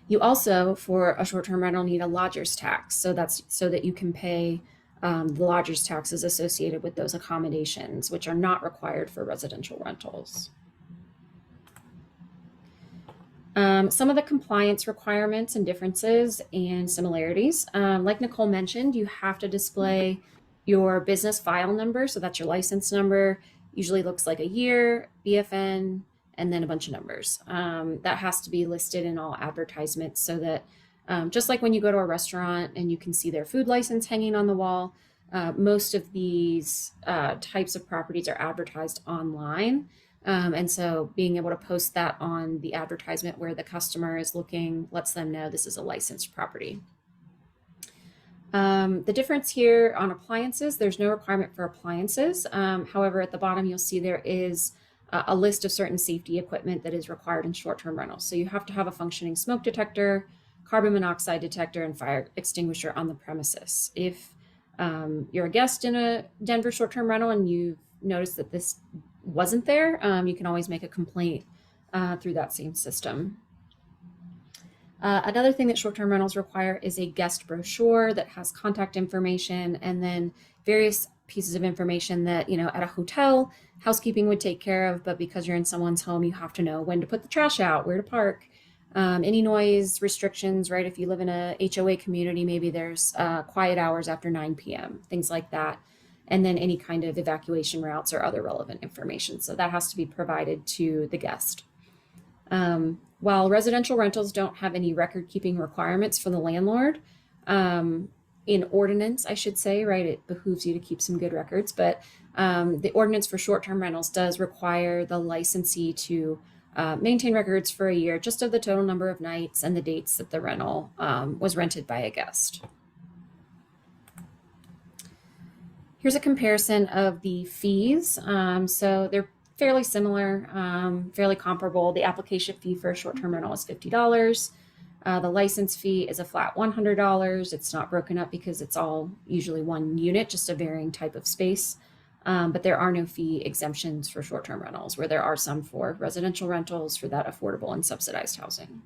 You also, for a short-term rental, need a lodger's tax. So that's so that you can pay the lodger's taxes associated with those accommodations, which are not required for residential rentals. Some of the compliance requirements and differences and similarities, like Nicole mentioned, you have to display your business file number. So that's your license number, usually looks like a year, BFN, and then a bunch of numbers. That has to be listed in all advertisements so that just like when you go to a restaurant and you can see their food license hanging on the wall, most of these types of properties are advertised online. And so being able to post that on the advertisement where the customer is looking lets them know this is a licensed property. The difference here on appliances, there's no requirement for appliances. However, at the bottom, you'll see there is a list of certain safety equipment that is required in short-term rentals. So you have to have a functioning smoke detector, carbon monoxide detector, and fire extinguisher on the premises. If you're a guest in a Denver short-term rental and you've noticed that this wasn't there, you can always make a complaint through that same system. Another thing that short-term rentals require is a guest brochure that has contact information and then various pieces of information that, at a hotel, housekeeping would take care of, but because you're in someone's home, you have to know when to put the trash out, where to park, any noise restrictions, right? If you live in a HOA community, maybe there's quiet hours after 9 p.m., things like that. And then any kind of evacuation routes or other relevant information. So that has to be provided to the guest. While residential rentals don't have any record keeping requirements for the landlord, in ordinance, I should say, right, it behooves you to keep some good records, but the ordinance for short-term rentals does require the licensee to maintain records for a year, just of the total number of nights and the dates that the rental was rented by a guest. Here's a comparison of the fees. So they're fairly similar, fairly comparable. The application fee for a short-term rental is $50. The license fee is a flat $100. It's not broken up because it's all usually one unit, just a varying type of space. But there are no fee exemptions for short-term rentals, where there are some for residential rentals for that affordable and subsidized housing.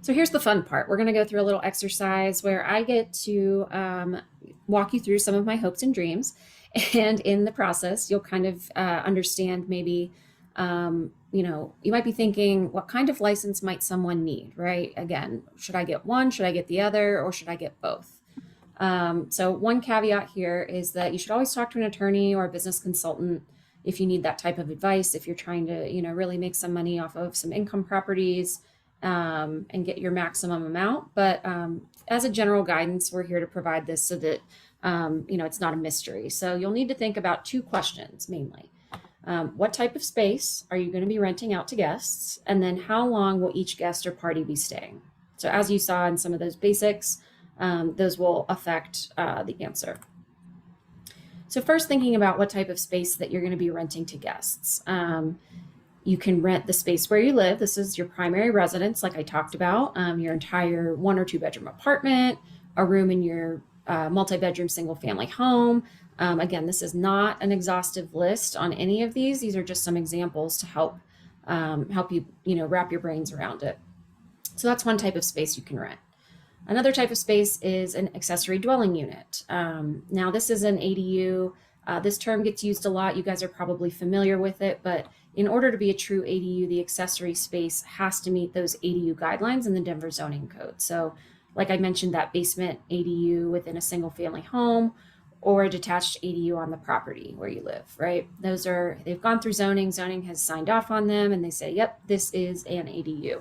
So here's the fun part. We're going to go through a little exercise where I get to walk you through some of my hopes and dreams. And in the process, you'll kind of understand maybe, you might be thinking, what kind of license might someone need, right? Again, should I get one? Should I get the other? Or should I get both? So one caveat here is that you should always talk to an attorney or a business consultant if you need that type of advice, if you're trying to, really make some money off of some income properties and get your maximum amount. But as a general guidance, we're here to provide this so that, it's not a mystery. So you'll need to think about two questions mainly. What type of space are you going to be renting out to guests? And then how long will each guest or party be staying? So as you saw in some of those basics, those will affect the answer. So first, thinking about what type of space that you're going to be renting to guests. You can rent the space where you live. This is your primary residence, like I talked about, your entire 1 or 2 bedroom apartment, a room in your multi-bedroom single family home. Again, this is not an exhaustive list on any of these. These are just some examples to help you, wrap your brains around it. So that's one type of space you can rent. Another type of space is an accessory dwelling unit. Now, this is an ADU. This term gets used a lot. You guys are probably familiar with it, but in order to be a true ADU, the accessory space has to meet those ADU guidelines in the Denver zoning code. So like I mentioned, that basement ADU within a single family home or a detached ADU on the property where you live, right? They've gone through zoning. Zoning has signed off on them and they say, yep, this is an ADU.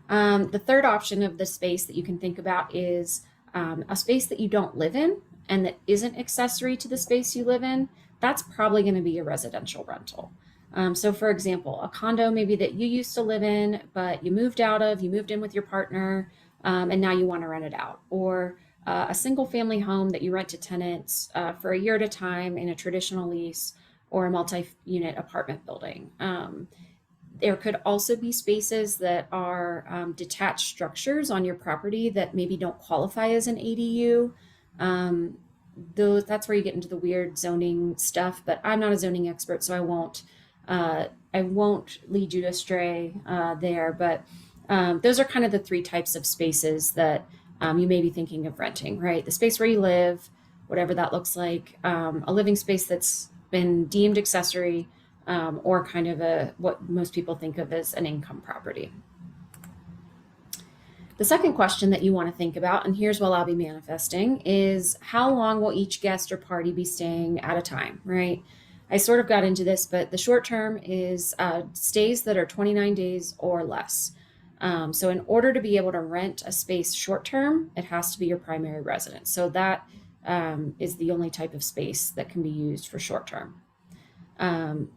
The third option of the space that you can think about is a space that you don't live in and that isn't accessory to the space you live in. That's probably going to be a residential rental. So for example, a condo maybe that you used to live in, but you moved in with your partner, and now you want to rent it out. Or a single family home that you rent to tenants for a year at a time in a traditional lease or a multi-unit apartment building. There could also be spaces that are detached structures on your property that maybe don't qualify as an ADU. That's where you get into the weird zoning stuff, but I'm not a zoning expert, so I won't lead you astray there. But those are kind of the 3 types of spaces that you may be thinking of renting, right? The space where you live, whatever that looks like, a living space that's been deemed accessory, or kind of what most people think of as an income property. The second question that you want to think about, and here's what I'll be manifesting, is how long will each guest or party be staying at a time, right? I sort of got into this, but the short term is stays that are 29 days or less. So in order to be able to rent a space short term, it has to be your primary residence. So that is the only type of space that can be used for short term.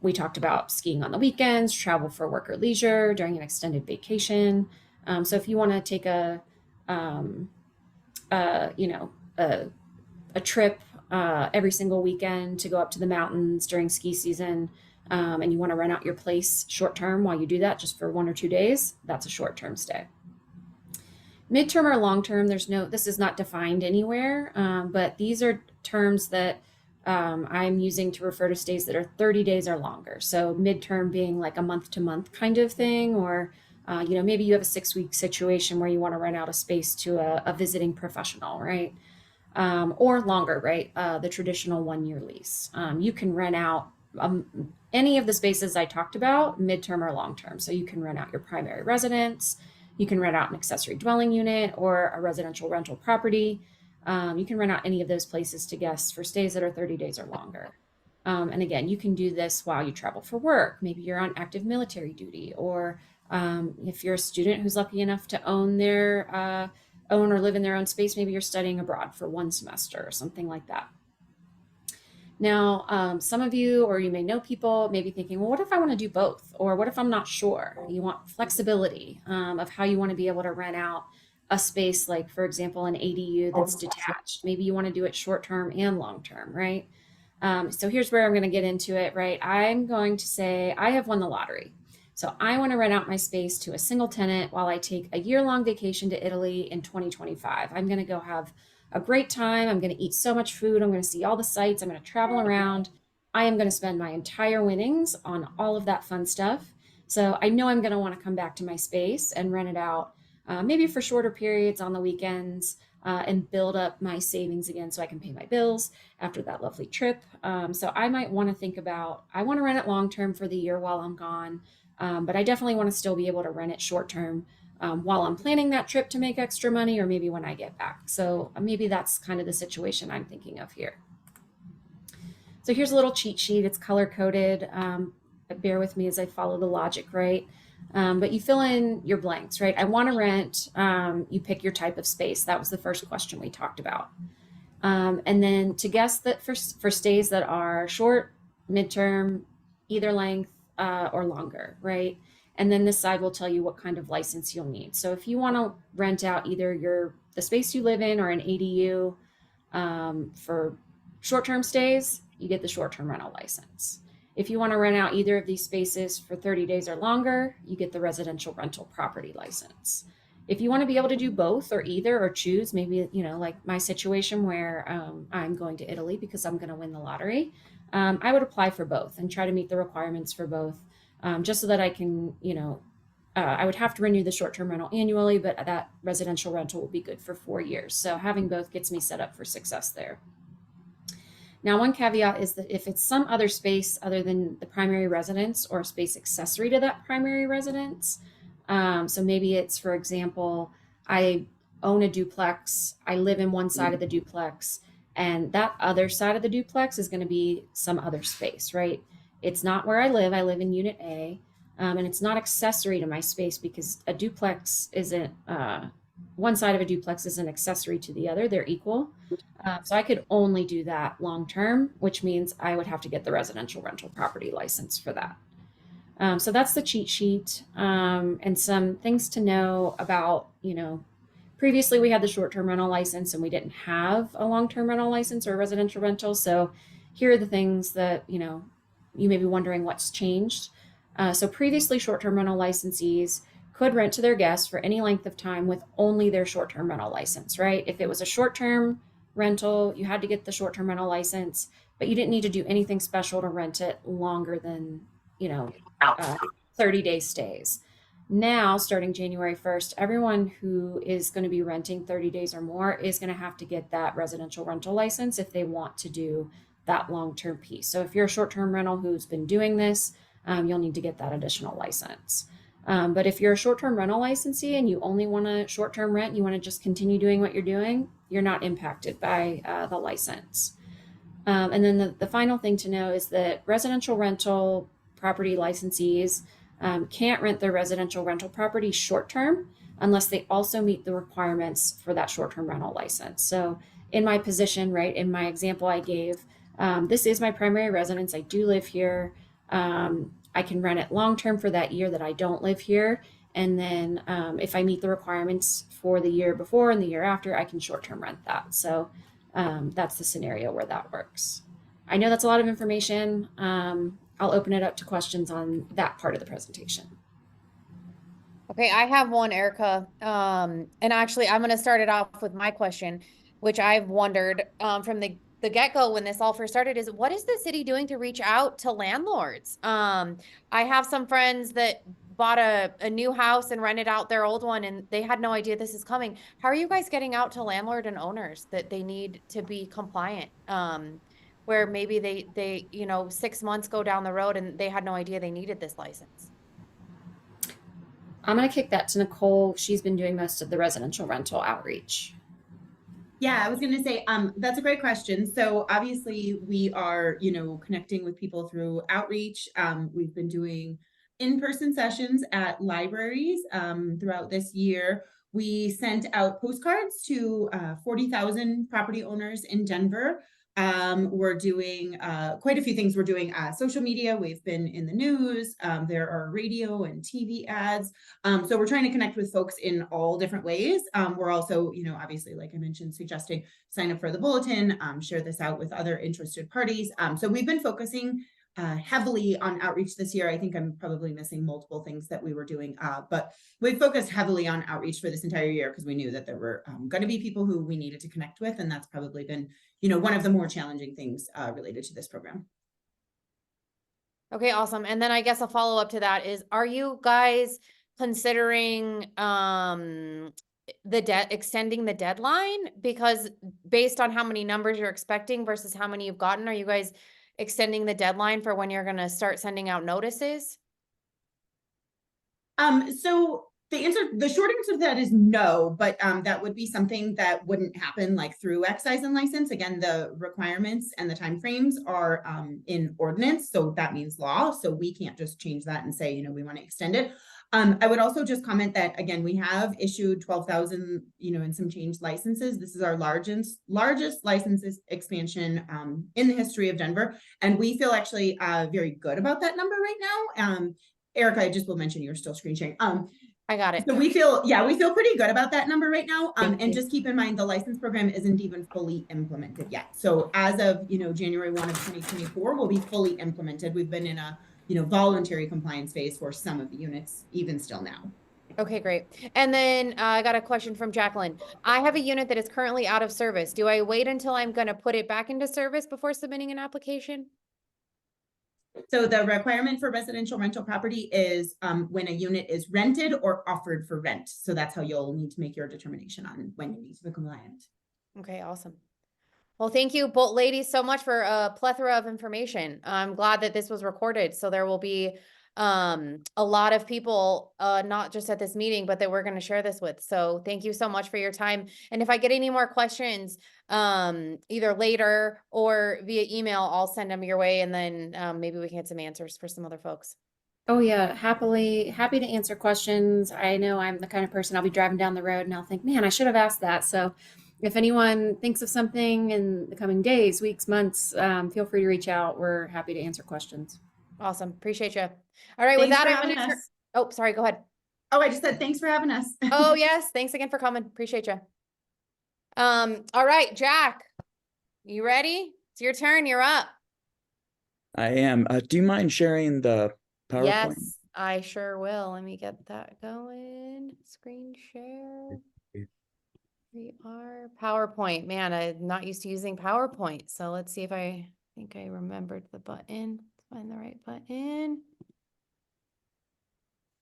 We talked about skiing on the weekends, travel for work or leisure during an extended vacation. So if you want to take you know, a trip every single weekend to go up to the mountains during ski season, and you want to rent out your place short term while you do that, just for 1 or 2 days, that's a short term stay. Midterm or long term, this is not defined anywhere, but these are terms that I'm using to refer to stays that are 30 days or longer. So midterm being like a month to month kind of thing, or you know, maybe you have a 6-week situation where you want to rent out a space to a visiting professional, right? Or longer, right? The traditional 1-year lease. You can rent out any of the spaces I talked about, midterm or long term. So you can rent out your primary residence, you can rent out an accessory dwelling unit or a residential rental property. You can rent out any of those places to guests for stays that are 30 days or longer. And again, you can do this while you travel for work. Maybe you're on active military duty, or if you're a student who's lucky enough to own or live in their own space, maybe you're studying abroad for 1 semester or something like that. Now, some of you, or you may know people, may be thinking, well, what if I want to do both? Or what if I'm not sure? You want flexibility of how you want to be able to rent out a space, like, for example, an ADU that's detached. Maybe you want to do it short term and long term, right? So here's where I'm going to get into it, right? I'm going to say I have won the lottery. So I want to rent out my space to a single tenant while I take a year-long vacation to Italy in 2025. I'm going to go have a great time. I'm going to eat so much food. I'm going to see all the sights. I'm going to travel around. I am going to spend my entire winnings on all of that fun stuff. So I know I'm going to want to come back to my space and rent it out, maybe for shorter periods on the weekends, and build up my savings again so I can pay my bills after that lovely trip. So I might want to think about, I want to rent it long-term for the year while I'm gone, but I definitely want to still be able to rent it short-term while I'm planning that trip to make extra money, or maybe when I get back. So maybe that's kind of the situation I'm thinking of here. So here's a little cheat sheet. It's color-coded. Bear with me as I follow the logic, right? But you fill in your blanks, right? I want to rent. You pick your type of space. That was the first question we talked about. And then to guess that for stays that are short, midterm, either length, or longer, right? And then this side will tell you what kind of license you'll need. So if you want to rent out either the space you live in or an ADU for short-term stays, you get the short-term rental license. If you want to rent out either of these spaces for 30 days or longer, you get the residential rental property license. If you want to be able to do both or either, or choose, maybe, you know, like my situation where I'm going to Italy because I'm going to win the lottery, I would apply for both and try to meet the requirements for both. Just so that I can, you know, I would have to renew the short-term rental annually, but that residential rental will be good for 4 years. So having both gets me set up for success there. Now, one caveat is that if it's some other space other than the primary residence or a space accessory to that primary residence, so maybe it's, for example, I own a duplex, I live in one side of the duplex, and that other side of the duplex is going to be some other space, right? It's not where I live in Unit A, and it's not accessory to my space because a duplex isn't, one side of a duplex isn't accessory to the other, they're equal. So I could only do that long-term, which means I would have to get the residential rental property license for that. So that's the cheat sheet, and some things to know about, you know, previously we had the short-term rental license and we didn't have a long-term rental license or a residential rental. So here are the things that, you know, you may be wondering what's changed. So previously, short-term rental licensees could rent to their guests for any length of time with only their short-term rental license, right? If it was a short-term rental, you had to get the short-term rental license, but you didn't need to do anything special to rent it longer than, you know, 30-day stays. Now, starting January 1st, everyone who is going to be renting 30 days or more is going to have to get that residential rental license if they want to do that long-term piece. So if you're a short-term rental who's been doing this, you'll need to get that additional license. But if you're a short-term rental licensee and you only want to short-term rent, you want to just continue doing what you're doing, you're not impacted by the license. And then the final thing to know is that residential rental property licensees can't rent their residential rental property short-term unless they also meet the requirements for that short-term rental license. So in my position, right, in my example I gave, this is my primary residence. I do live here. I can rent it long-term for that year that I don't live here. And then if I meet the requirements for the year before and the year after, I can short-term rent that. So that's the scenario where that works. I know that's a lot of information. I'll open it up to questions on that part of the presentation. Okay, I have one, Erica. And actually, I'm going to start it off with my question, which I've wondered from the get-go when this all first started is what is the city doing to reach out to landlords? I have some friends that bought a new house and rented out their old one and they had no idea this is coming. How are you guys getting out to landlord and owners that they need to be compliant? Where maybe they 6 months go down the road and they had no idea they needed this license. I'm going to kick that to Nicole. She's been doing most of the residential rental outreach. Yeah, I was going to say, that's a great question. So obviously we are, connecting with people through outreach. We've been doing in-person sessions at libraries throughout this year. We sent out postcards to 40,000 property owners in Denver. We're doing quite a few things. We're doing social media. We've been in the news. There are radio and TV ads. So we're trying to connect with folks in all different ways. We're also, obviously, like I mentioned, suggesting sign up for the bulletin, share this out with other interested parties. So we've been focusing heavily on outreach this year. I think I'm probably missing multiple things that we were doing, but we focused heavily on outreach for this entire year because we knew that there were going to be people who we needed to connect with, and that's probably been, one of the more challenging things related to this program. Okay, awesome. And then I guess a follow-up to that is, are you guys considering extending the deadline? Because based on how many numbers you're expecting versus how many you've gotten, are you guys extending the deadline for when you're going to start sending out notices? So the short answer to that is no, but that would be something that wouldn't happen like through excise and license. Again, the requirements and the timeframes are in ordinance, so that means law. So we can't just change that and say, we want to extend it. I would also just comment that, again, we have issued 12,000, and some change licenses. This is our largest licenses expansion in the history of Denver. And we feel actually very good about that number right now. Erica, I just will mention you're still screen sharing. I got it. So we feel pretty good about that number right now. And just keep in mind, the license program isn't even fully implemented yet. So as of, January 1 of 2024, will be fully implemented. We've been in a, voluntary compliance phase for some of the units, even still now. Okay, great. And then I got a question from Jacqueline. I have a unit that is currently out of service. Do I wait until I'm going to put it back into service before submitting an application? So the requirement for residential rental property is when a unit is rented or offered for rent. So that's how you'll need to make your determination on when you need to be compliant. Okay, awesome. Well, thank you both ladies so much for a plethora of information. I'm glad that this was recorded. So there will be a lot of people, not just at this meeting, but that we're going to share this with. So thank you so much for your time. And if I get any more questions, either later or via email, I'll send them your way. And then maybe we can get some answers for some other folks. Oh yeah, happy to answer questions. I know I'm the kind of person, I'll be driving down the road and I'll think, man, I should have asked that. So if anyone thinks of something in the coming days, weeks, months, feel free to reach out. We're happy to answer questions. Awesome. Appreciate you. All right. Thanks with that, for I'm having gonna us. Oh, sorry. Go ahead. Oh, I just said thanks for having us. Oh, yes. Thanks again for coming. Appreciate you. All right, Jack, you ready? It's your turn. You're up. I am. Do you mind sharing the PowerPoint? Yes, I sure will. Let me get that going. Screen share. We are PowerPoint. Man, I'm not used to using PowerPoint. So let's see if I think I remembered the button. Let's find the right button.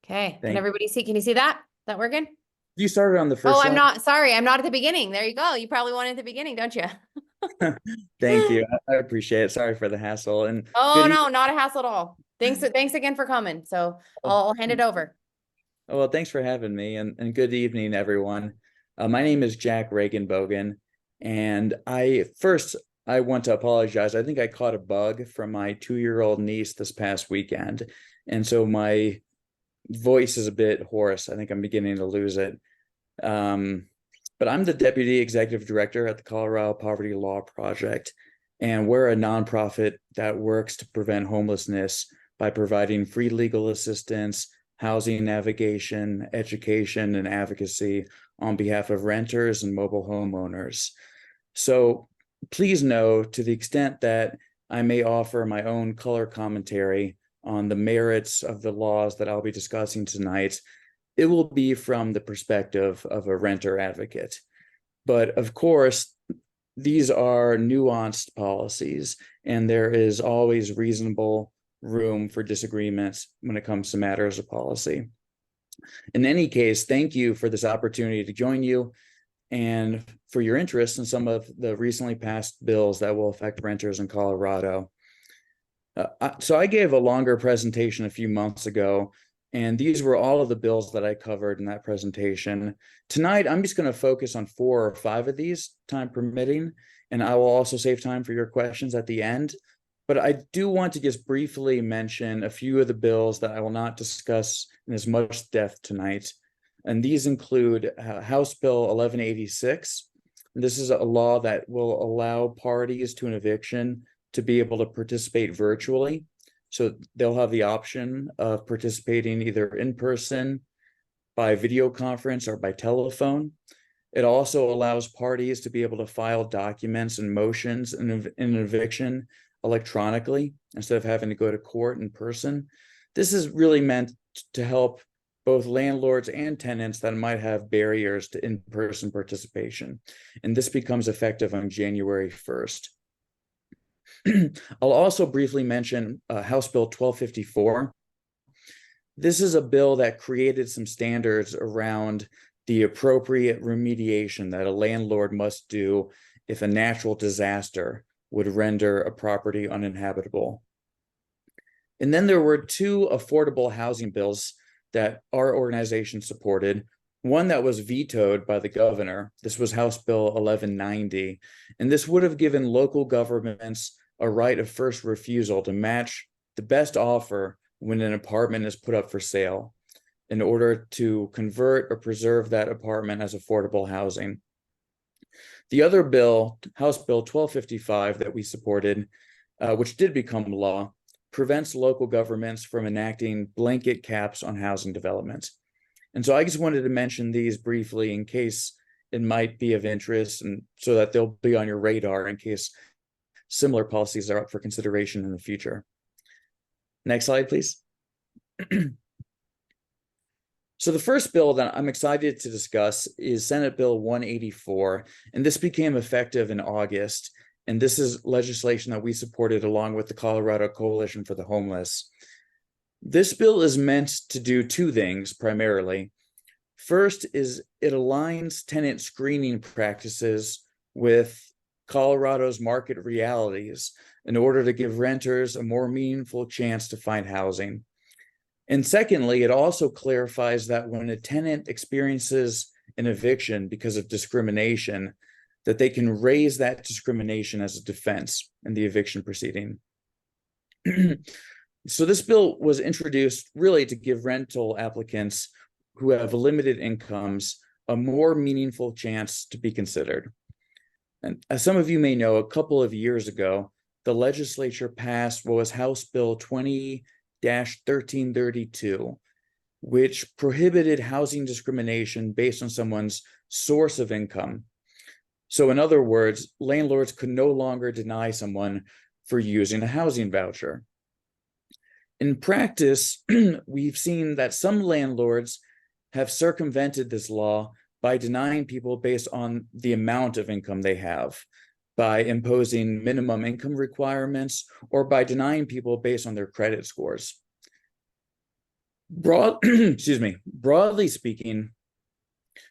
Okay. Can everybody see? Can you see that? Is that working? You started on the first Oh, slide? I'm not. Sorry, I'm not at the beginning. There you go. You probably wanted at the beginning, don't you? Thank you. I appreciate it. Sorry for the hassle. And Oh, no, not a hassle at all. Thanks again for coming. So I'll hand it over. Well, thanks for having me, and good evening, everyone. My name is Jack Regenbogen, and I want to apologize. I think I caught a bug from my 2-year-old niece this past weekend, and so my voice is a bit hoarse. I think I'm beginning to lose it. Um, but I'm the Deputy Executive Director at the Colorado Poverty Law Project, and we're a nonprofit that works to prevent homelessness by providing free legal assistance, housing navigation, education, and advocacy on behalf of renters and mobile homeowners. So please know, to the extent that I may offer my own color commentary on the merits of the laws that I'll be discussing tonight, it will be from the perspective of a renter advocate. But of course, these are nuanced policies, and there is always reasonable room for disagreements when it comes to matters of policy. In any case, thank you for this opportunity to join you and for your interest in some of the recently passed bills that will affect renters in Colorado. So I gave a longer presentation a few months ago, and these were all of the bills that I covered in that presentation. Tonight, I'm just going to focus on 4 or 5 of these, time permitting, and I will also save time for your questions at the end. But I do want to just briefly mention a few of the bills that I will not discuss in as much depth tonight. And these include House Bill 1186. This is a law that will allow parties to an eviction to be able to participate virtually. So they'll have the option of participating either in person, by video conference, or by telephone. It also allows parties to be able to file documents and motions in an eviction electronically instead of having to go to court in person. This is really meant to help both landlords and tenants that might have barriers to in-person participation. And this becomes effective on January 1st. I'll also briefly mention House Bill 1254. This is a bill that created some standards around the appropriate remediation that a landlord must do if a natural disaster would render a property uninhabitable. And then there were 2 affordable housing bills that our organization supported. One that was vetoed by the governor. This was House Bill 1190. And this would have given local governments a right of first refusal to match the best offer when an apartment is put up for sale in order to convert or preserve that apartment as affordable housing. The other bill, House Bill 1255 that we supported, which did become law, prevents local governments from enacting blanket caps on housing development. And so I just wanted to mention these briefly in case it might be of interest, and so that they'll be on your radar in case similar policies are up for consideration in the future. Next slide, please. So the first bill that I'm excited to discuss is Senate Bill 184, and this became effective in August. And this is legislation that we supported along with the Colorado Coalition for the Homeless. This bill is meant to do 2 things primarily. First is it aligns tenant screening practices with Colorado's market realities in order to give renters a more meaningful chance to find housing. And secondly, it also clarifies that when a tenant experiences an eviction because of discrimination, that they can raise that discrimination as a defense in the eviction proceeding. So this bill was introduced really to give rental applicants who have limited incomes a more meaningful chance to be considered. And as some of you may know, a couple of years ago, the legislature passed what was House Bill 20-1332, which prohibited housing discrimination based on someone's source of income. So in other words, landlords could no longer deny someone for using a housing voucher. In practice, we've seen that some landlords have circumvented this law by denying people based on the amount of income they have, by imposing minimum income requirements, or by denying people based on their credit scores. Broadly speaking,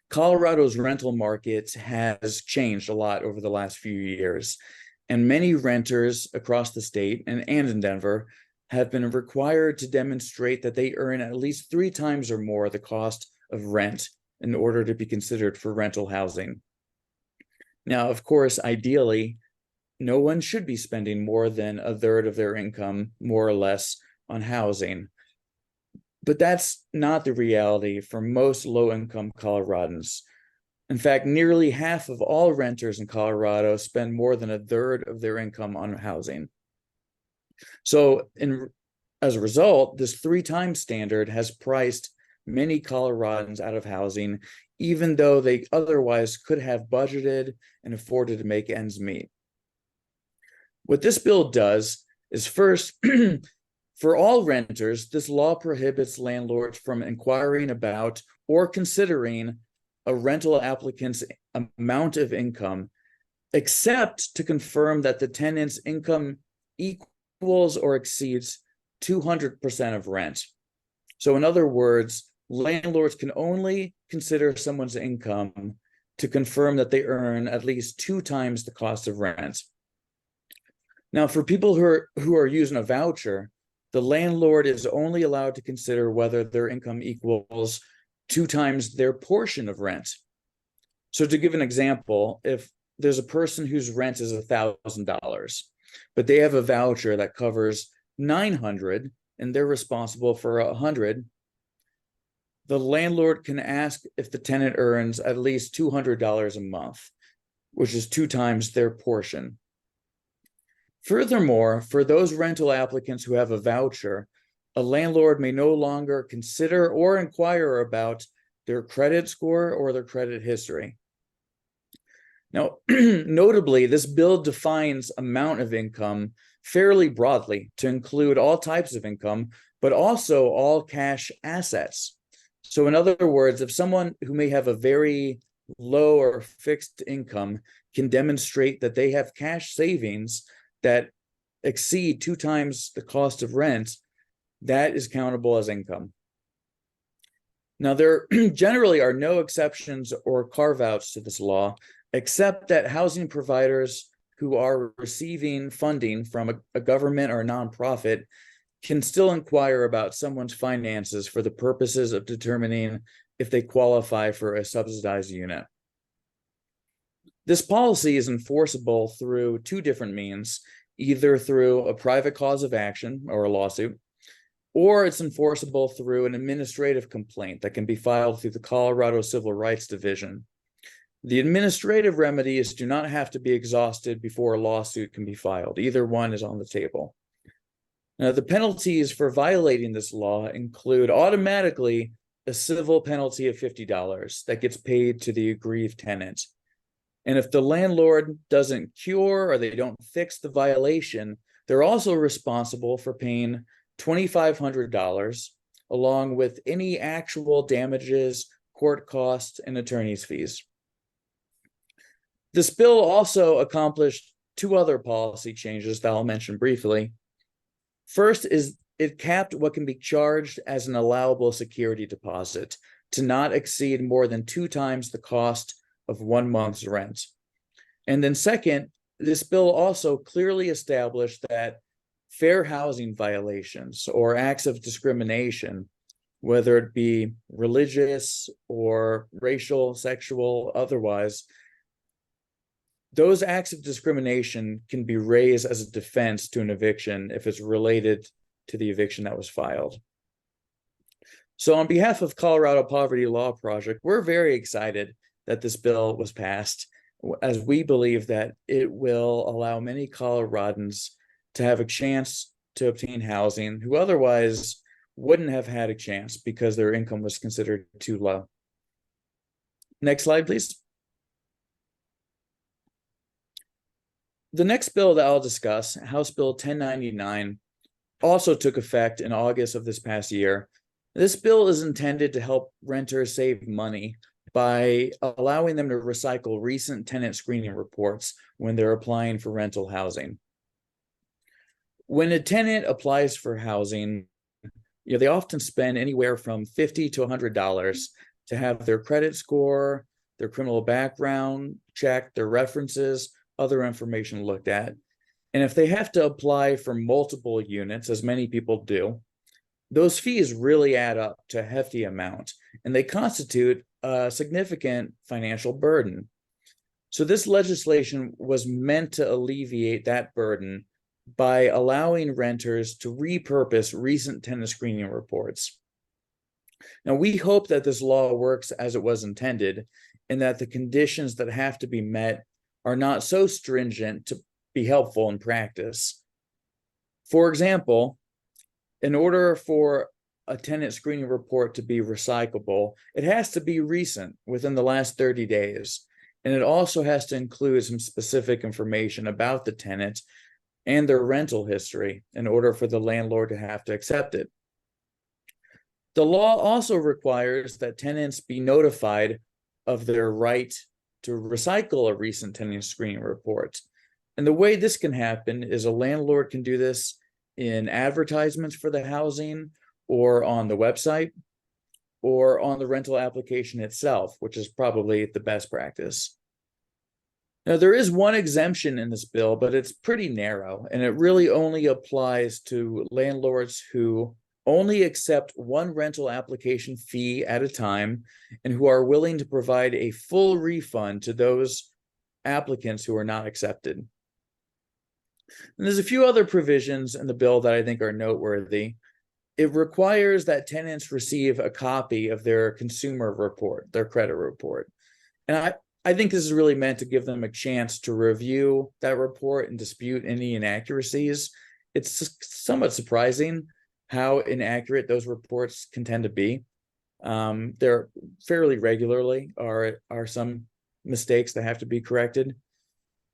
Colorado's rental market has changed a lot over the last few years, and many renters across the state and in Denver have been required to demonstrate that they earn at least 3 times or more the cost of rent in order to be considered for rental housing. Now, of course, ideally, no one should be spending more than a third of their income, more or less, on housing. But that's not the reality for most low-income Coloradans. In fact, nearly half of all renters in Colorado spend more than a third of their income on housing. So as a result, this 3-time standard has priced many Coloradans out of housing, even though they otherwise could have budgeted and afforded to make ends meet. What this bill does is, first, for all renters, this law prohibits landlords from inquiring about or considering a rental applicant's amount of income, except to confirm that the tenant's income equals or exceeds 200% of rent. So in other words, landlords can only consider someone's income to confirm that they earn at least 2 times the cost of rent. Now, for people who are using a voucher, the landlord is only allowed to consider whether their income equals 2 times their portion of rent. So to give an example, if there's a person whose rent is $1,000, but they have a voucher that covers $900 and they're responsible for $100, the landlord can ask if the tenant earns at least $200 a month, which is 2 times their portion. Furthermore, for those rental applicants who have a voucher, a landlord may no longer consider or inquire about their credit score or their credit history. Now, notably, this bill defines amount of income fairly broadly to include all types of income, but also all cash assets. So in other words, if someone who may have a very low or fixed income can demonstrate that they have cash savings that exceed 2 times the cost of rent, that is countable as income. Now, there generally are no exceptions or carve-outs to this law, except that housing providers who are receiving funding from a government or a nonprofit can still inquire about someone's finances for the purposes of determining if they qualify for a subsidized unit. This policy is enforceable through 2 different means, either through a private cause of action or a lawsuit, or it's enforceable through an administrative complaint that can be filed through the Colorado Civil Rights Division. The administrative remedies do not have to be exhausted before a lawsuit can be filed. Either one is on the table. Now, the penalties for violating this law include automatically a civil penalty of $50 that gets paid to the aggrieved tenant. And if the landlord doesn't cure or they don't fix the violation, they're also responsible for paying $2,500 along with any actual damages, court costs, and attorney's fees. This bill also accomplished 2 other policy changes that I'll mention briefly. First is it capped what can be charged as an allowable security deposit to not exceed more than 2 times the cost of 1 month's rent. And then second, this bill also clearly established that fair housing violations or acts of discrimination, whether it be religious or racial, sexual, otherwise, those acts of discrimination can be raised as a defense to an eviction if it's related to the eviction that was filed. So on behalf of Colorado Poverty Law Project, we're very excited that this bill was passed, as we believe that it will allow many Coloradans to have a chance to obtain housing who otherwise wouldn't have had a chance because their income was considered too low. Next slide, please. The next bill that I'll discuss, House Bill 1099, also took effect in August of this past year. This bill is intended to help renters save money by allowing them to recycle recent tenant screening reports when they're applying for rental housing. When a tenant applies for housing, they often spend anywhere from $50 to $100 to have their credit score, their criminal background checked, their references, other information looked at. And if they have to apply for multiple units, as many people do, those fees really add up to a hefty amount, and they constitute a significant financial burden. So this legislation was meant to alleviate that burden by allowing renters to repurpose recent tenant screening reports. Now, we hope that this law works as it was intended, and that the conditions that have to be met are not so stringent to be helpful in practice. For example, in order for a tenant screening report to be recyclable, it has to be recent, within the last 30 days. And it also has to include some specific information about the tenant and their rental history in order for the landlord to have to accept it. The law also requires that tenants be notified of their right to recycle a recent tenant screening report. And the way this can happen is a landlord can do this in advertisements for the housing, or on the website, or on the rental application itself, which is probably the best practice. Now, there is one exemption in this bill, but it's pretty narrow, and it really only applies to landlords who only accept one rental application fee at a time and who are willing to provide a full refund to those applicants who are not accepted. And there's a few other provisions in the bill that I think are noteworthy. It requires that tenants receive a copy of their consumer report, their credit report. And I think this is really meant to give them a chance to review that report and dispute any inaccuracies. It's somewhat surprising how inaccurate those reports can tend to be. There fairly regularly are some mistakes that have to be corrected.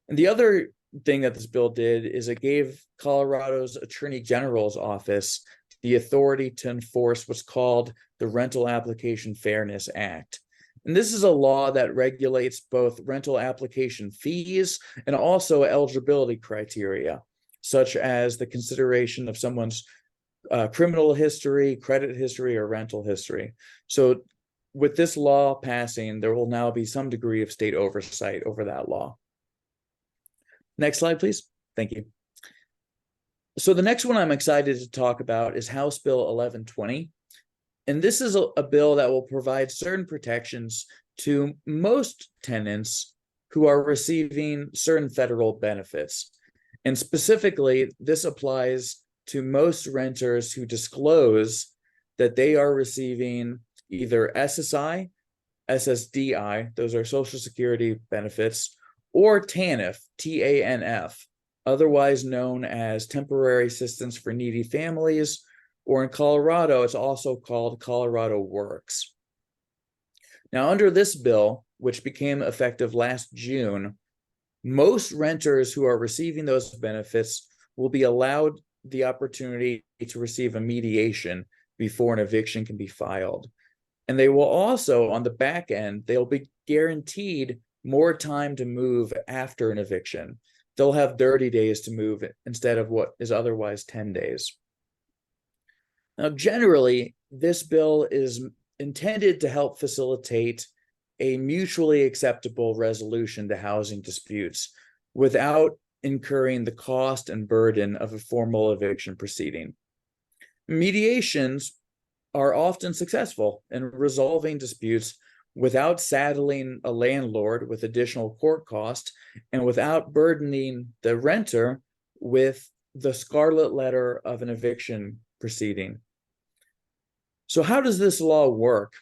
And the other thing that this bill did is it gave Colorado's Attorney General's office the authority to enforce what's called the Rental Application Fairness Act. And this is a law that regulates both rental application fees and also eligibility criteria, such as the consideration of someone's criminal history, credit history, or rental history. So with this law passing, there will now be some degree of state oversight over that law. Next slide, please. Thank you. So the next one I'm excited to talk about is House Bill 1120. And this is a bill that will provide certain protections to most tenants who are receiving certain federal benefits. And specifically, this applies to most renters who disclose that they are receiving either SSI, SSDI, those are Social Security benefits, or TANF, TANF, otherwise known as Temporary Assistance for Needy Families, or in Colorado, it's also called Colorado Works. Now, under this bill, which became effective last June, most renters who are receiving those benefits will be allowed the opportunity to receive a mediation before an eviction can be filed. And they will also, on the back end, they'll be guaranteed more time to move after an eviction. They'll have 30 days to move instead of what is otherwise 10 days. Now, generally, this bill is intended to help facilitate a mutually acceptable resolution to housing disputes without incurring the cost and burden of a formal eviction proceeding. Mediations are often successful in resolving disputes without saddling a landlord with additional court costs and without burdening the renter with the scarlet letter of an eviction proceeding. So how does this law work?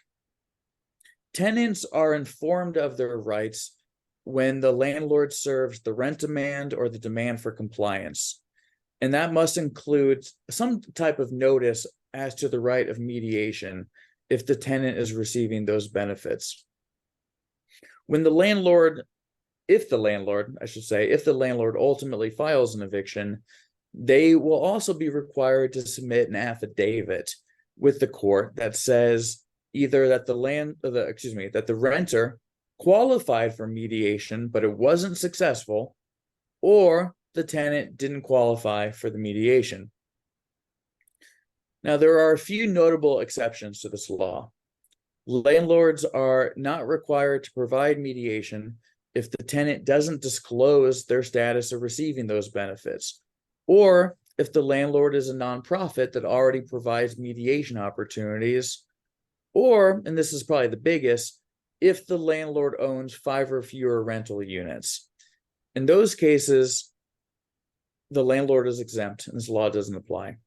Tenants are informed of their rights when the landlord serves the rent demand or the demand for compliance. And that must include some type of notice as to the right of mediation if the tenant is receiving those benefits. When the landlord, if the landlord ultimately files an eviction, they will also be required to submit an affidavit with the court that says either that the renter qualified for mediation, but it wasn't successful, or the tenant didn't qualify for the mediation. Now, there are a few notable exceptions to this law. Landlords are not required to provide mediation if the tenant doesn't disclose their status of receiving those benefits, or if the landlord is a nonprofit that already provides mediation opportunities, or, and this is probably the biggest, if the landlord owns 5 or fewer rental units. In those cases, the landlord is exempt and this law doesn't apply.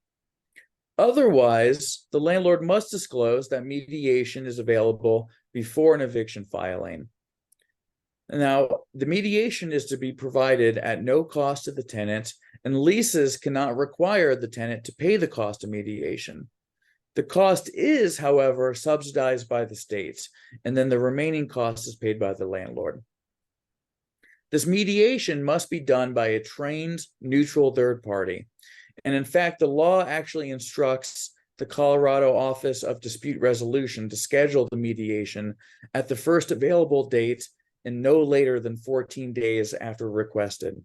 Otherwise, the landlord must disclose that mediation is available before an eviction filing. Now, the mediation is to be provided at no cost to the tenant, and leases cannot require the tenant to pay the cost of mediation. The cost is, however, subsidized by the state, and then the remaining cost is paid by the landlord. This mediation must be done by a trained, neutral third party. And in fact, the law actually instructs the Colorado Office of Dispute Resolution to schedule the mediation at the first available date and no later than 14 days after requested.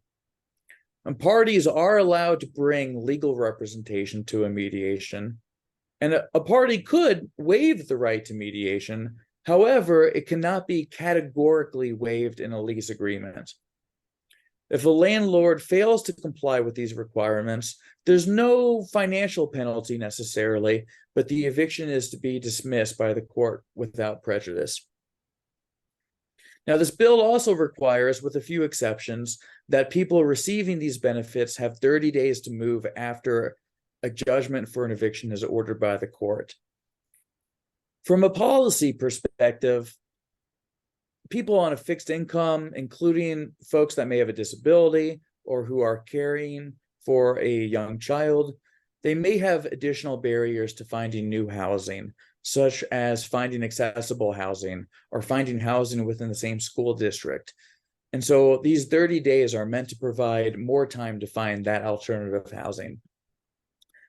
And parties are allowed to bring legal representation to a mediation, and a party could waive the right to mediation. However, it cannot be categorically waived in a lease agreement. If a landlord fails to comply with these requirements, there's no financial penalty necessarily, but the eviction is to be dismissed by the court without prejudice. Now, this bill also requires, with a few exceptions, that people receiving these benefits have 30 days to move after a judgment for an eviction is ordered by the court. From a policy perspective, people on a fixed income, including folks that may have a disability or who are caring for a young child, they may have additional barriers to finding new housing, such as finding accessible housing or finding housing within the same school district. And so these 30 days are meant to provide more time to find that alternative housing.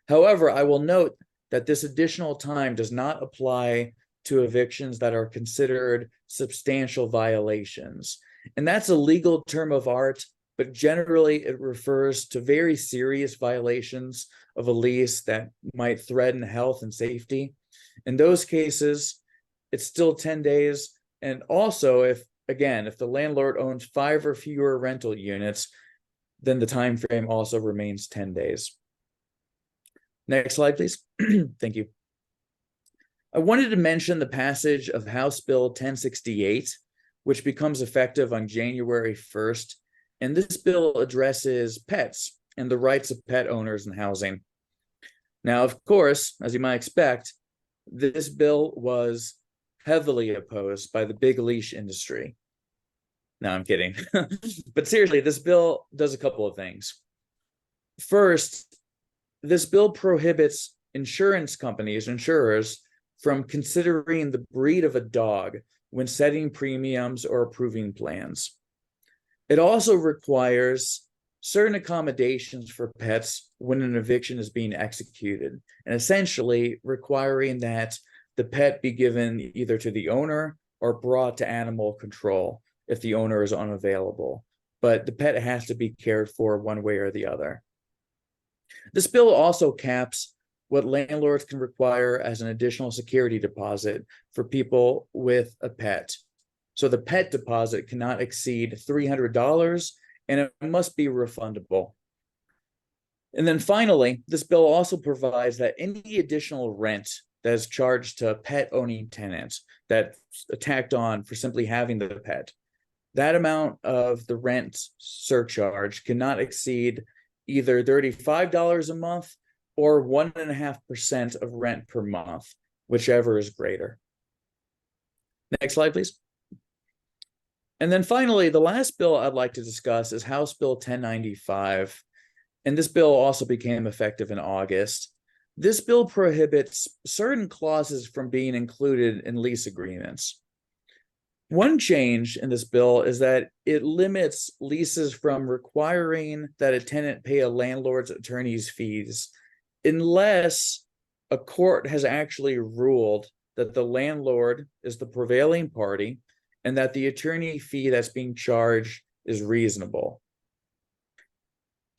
However, I will note that this additional time does not apply to evictions that are considered substantial violations. And that's a legal term of art, but generally it refers to very serious violations of a lease that might threaten health and safety. In those cases, it's still 10 days. And also, if the landlord owns 5 or fewer rental units, then the time frame also remains 10 days. Next slide, please. Thank you. I wanted to mention the passage of House Bill 1068, which becomes effective on January 1st. And this bill addresses pets and the rights of pet owners in housing. Now, of course, as you might expect, this bill was heavily opposed by the big leash industry. No, I'm kidding. But seriously, this bill does a couple of things. First, this bill prohibits insurance companies, insurers, from considering the breed of a dog when setting premiums or approving plans. It also requires certain accommodations for pets when an eviction is being executed, and essentially requiring that the pet be given either to the owner or brought to animal control if the owner is unavailable. But the pet has to be cared for one way or the other. This bill also caps what landlords can require as an additional security deposit for people with a pet. So the pet deposit cannot exceed $300 and it must be refundable. And then finally, this bill also provides that any additional rent that is charged to pet owning tenants that's tacked on for simply having the pet, that amount of the rent surcharge cannot exceed either $35 a month or 1.5% of rent per month, whichever is greater. Next slide, please. And then finally, the last bill I'd like to discuss is House Bill 1095. And this bill also became effective in August. This bill prohibits certain clauses from being included in lease agreements. One change in this bill is that it limits leases from requiring that a tenant pay a landlord's attorney's fees unless a court has actually ruled that the landlord is the prevailing party and that the attorney fee that's being charged is reasonable.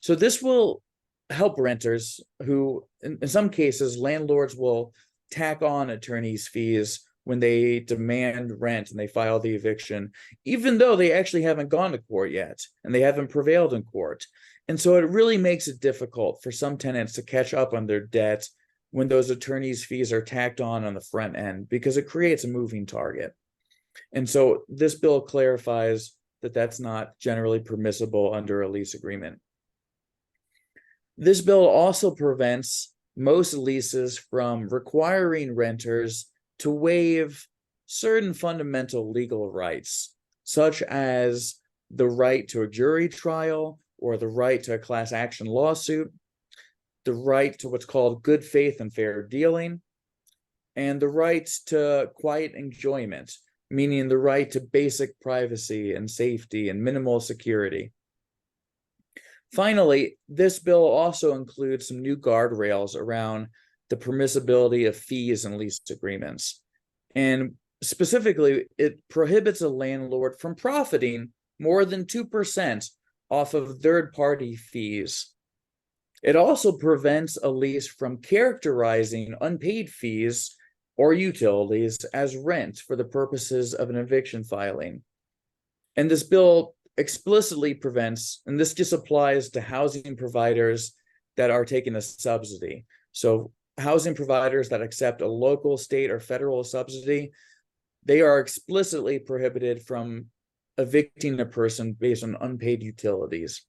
So this will help renters who, in some cases, landlords will tack on attorney's fees when they demand rent and they file the eviction, even though they actually haven't gone to court yet and they haven't prevailed in court. And so it really makes it difficult for some tenants to catch up on their debt when those attorneys' fees are tacked on the front end, because it creates a moving target. And so this bill clarifies that that's not generally permissible under a lease agreement. This bill also prevents most leases from requiring renters to waive certain fundamental legal rights, such as the right to a jury trial or the right to a class action lawsuit, the right to what's called good faith and fair dealing, and the right to quiet enjoyment, meaning the right to basic privacy and safety and minimal security. Finally, this bill also includes some new guardrails around the permissibility of fees in lease agreements. And specifically, it prohibits a landlord from profiting more than 2% off of third-party fees. It also prevents a lease from characterizing unpaid fees or utilities as rent for the purposes of an eviction filing. And this bill explicitly prevents, and this just applies to housing providers that are taking a subsidy. So housing providers that accept a local, state, or federal subsidy, they are explicitly prohibited from evicting a person based on unpaid utilities.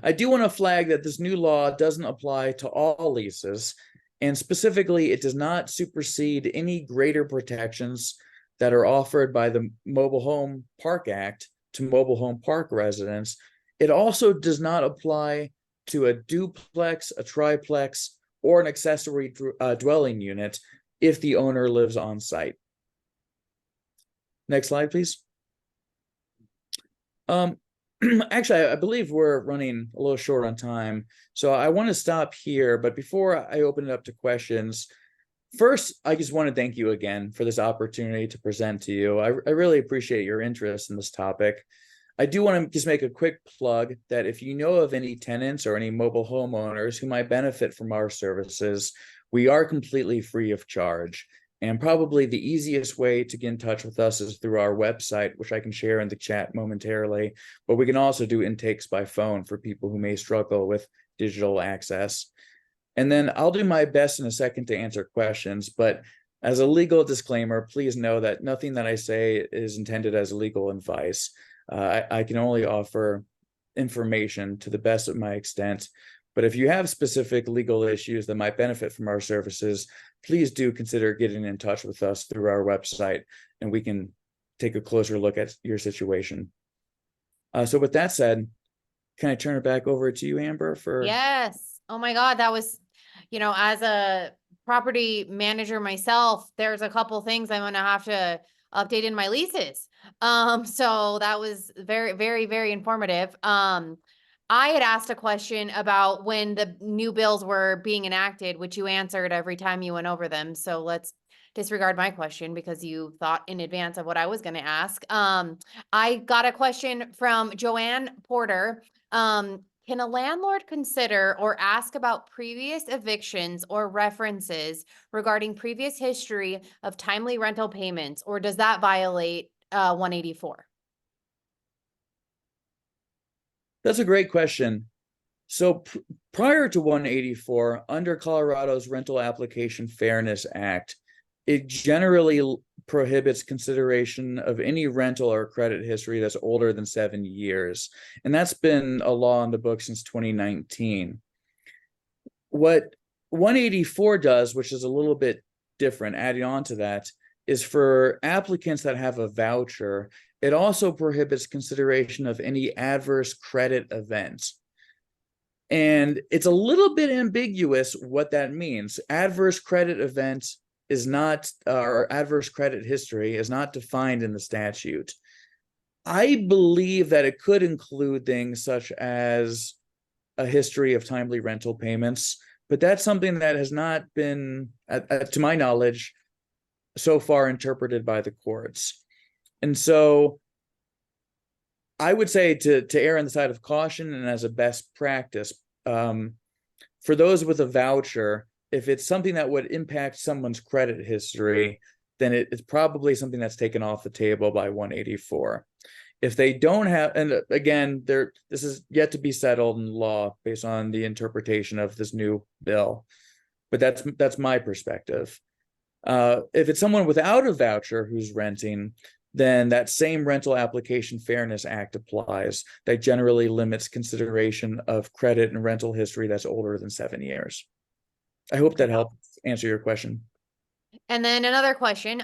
I do want to flag that this new law doesn't apply to all leases, and specifically, it does not supersede any greater protections that are offered by the Mobile Home Park Act to mobile home park residents. It also does not apply to a duplex, a triplex, or an accessory dwelling unit if the owner lives on site. Next slide, please. Actually, I believe we're running a little short on time, so I want to stop here. But before I open it up to questions, first, I just want to thank you again for this opportunity to present to you. I really appreciate your interest in this topic. I do want to just make a quick plug that if you know of any tenants or any mobile homeowners who might benefit from our services, we are completely free of charge. And probably the easiest way to get in touch with us is through our website, which I can share in the chat momentarily. But we can also do intakes by phone for people who may struggle with digital access. And then I'll do my best in a second to answer questions. But as a legal disclaimer, please know that nothing that I say is intended as legal advice. I can only offer information to the best of my extent. But if you have specific legal issues that might benefit from our services, please do consider getting in touch with us through our website, and we can take a closer look at your situation. So with that said, can I turn it back over to you, Amber, for... Yes. Oh my God, that was, as a property manager myself, there's a couple things I'm gonna have to update in my leases. So that was very, very, very informative. I had asked a question about when the new bills were being enacted, which you answered every time you went over them. So let's disregard my question because you thought in advance of what I was going to ask. I got a question from Joanne Porter. Can a landlord consider or ask about previous evictions or references regarding previous history of timely rental payments, or does that violate 184? That's a great question. So prior to 184, under Colorado's Rental Application Fairness Act, it generally prohibits consideration of any rental or credit history that's older than 7 years. And that's been a law in the book since 2019. What 184 does, which is a little bit different, adding on to that, is for applicants that have a voucher, it also prohibits consideration of any adverse credit events. And it's a little bit ambiguous what that means. Adverse credit event is not, or adverse credit history is not defined in the statute. I believe that it could include things such as a history of timely rental payments, but that's something that has not been, to my knowledge, so far interpreted by the courts. And so I would say to err on the side of caution and as a best practice, for those with a voucher, if it's something that would impact someone's credit history, then it's probably something that's taken off the table by 184. If they don't have, and again, this is yet to be settled in law based on the interpretation of this new bill, but that's my perspective. If it's someone without a voucher who's renting, then that same Rental Application Fairness Act applies. That generally limits consideration of credit and rental history that's older than 7 years. I hope that helps answer your question. And then another question,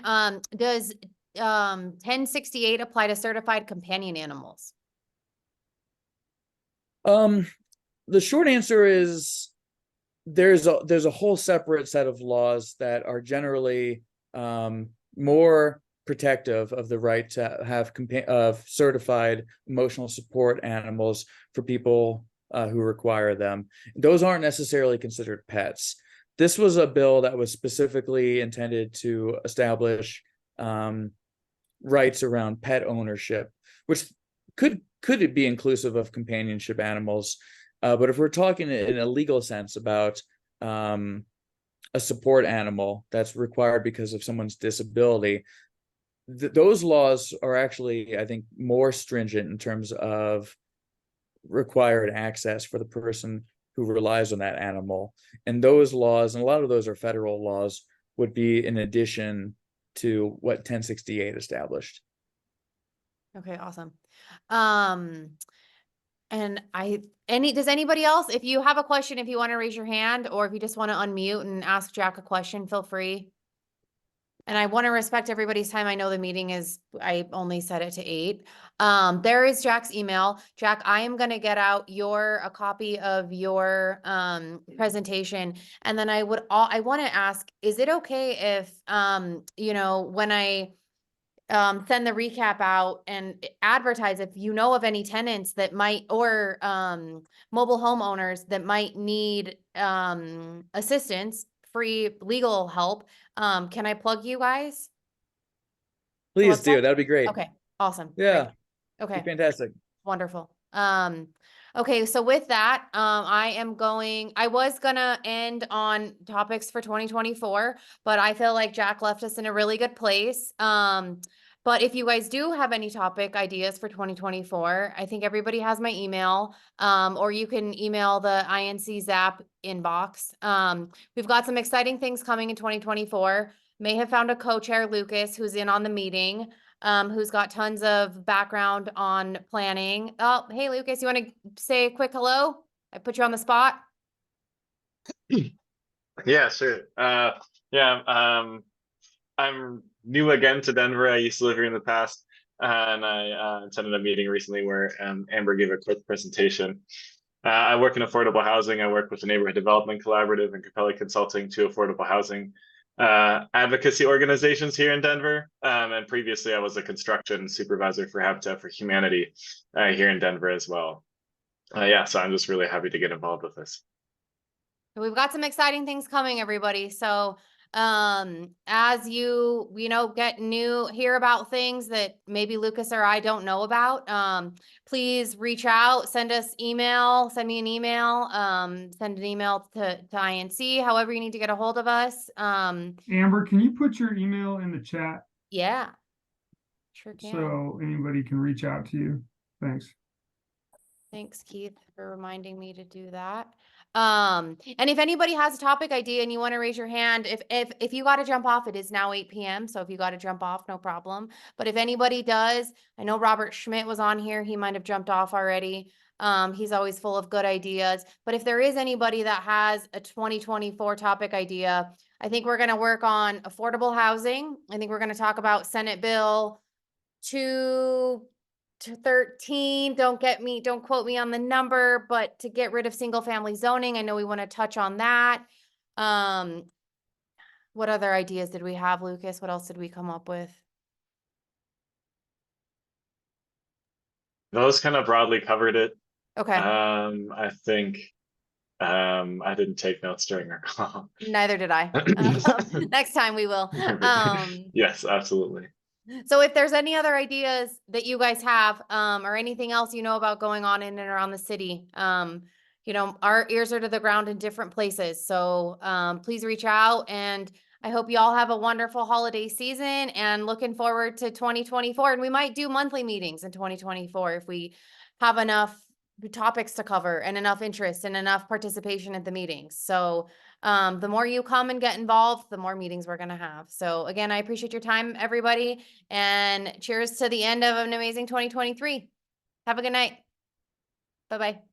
does 1068 apply to certified companion animals? The short answer is there's a whole separate set of laws that are generally more protective of the right to have certified emotional support animals for people who require them. Those aren't necessarily considered pets. This was a bill that was specifically intended to establish rights around pet ownership, which could it be inclusive of companionship animals. But if we're talking in a legal sense about a support animal that's required because of someone's disability, those laws are actually, I think, more stringent in terms of required access for the person who relies on that animal. And those laws, and a lot of those are federal laws, would be in addition to what 1068 established. Okay, awesome. And does anybody else, if you have a question, if you want to raise your hand, or if you just want to unmute and ask Jack a question, feel free. And I want to respect everybody's time. I know the meeting I only set it to 8. There is Jack's email. Jack, I am going to get out a copy of your presentation. And then I want to ask, is it okay if, when I send the recap out and advertise, if you know of any tenants that might, or mobile homeowners that might need assistance, free legal help, can I plug you guys? Please do. That'd be great. Okay, awesome. Yeah. Great. Okay. Fantastic. Wonderful. Okay, so with that, I was gonna end on topics for 2024, but I feel like Jack left us in a really good place. But if you guys do have any topic ideas for 2024, I think everybody has my email, or you can email the INC ZAP inbox. We've got some exciting things coming in 2024. May have found a co-chair, Lucas, who's in on the meeting, who's got tons of background on planning. Oh, hey, Lucas, you want to say a quick hello? I put you on the spot. Yeah, sure. I'm new again to Denver. I used to live here in the past, and I attended a meeting recently where Amber gave a quick presentation. I work in affordable housing. I work with the Neighborhood Development Collaborative and Capella Consulting, two affordable housing advocacy organizations here in Denver. And previously, I was a construction supervisor for Habitat for Humanity here in Denver as well. So I'm just really happy to get involved with this. We've got some exciting things coming, everybody. So as you hear about things that maybe Lucas or I don't know about, please reach out, send me an email, send an email to INC, however you need to get a hold of us. Amber, can you put your email in the chat? Yeah, sure can. So anybody can reach out to you. Thanks. Thanks, Keith, for reminding me to do that. And if anybody has a topic idea and you want to raise your hand, if you got to jump off, it is now 8 p.m. So if you got to jump off, no problem. But if anybody does, I know Robert Schmidt was on here. He might have jumped off already. He's always full of good ideas. But if there is anybody that has a 2024 topic idea, I think we're going to work on affordable housing. I think we're going to talk about Senate Bill 213. Don't quote me on the number, but to get rid of single family zoning, I know we want to touch on that. What other ideas did we have, Lucas? What else did we come up with? Those kind of broadly covered it. Okay. I think I didn't take notes during our call. Neither did I. Next time we will. Yes, absolutely. So if there's any other ideas that you guys have, or anything else about going on in and around the city, you know, our ears are to the ground in different places. So please reach out, and I hope you all have a wonderful holiday season and looking forward to 2024. And we might do monthly meetings in 2024 if we have enough topics to cover and enough interest and enough participation at the meetings. So the more you come and get involved, the more meetings we're going to have. So again, I appreciate your time, everybody, and cheers to the end of an amazing 2023. Have a good night. Bye-bye.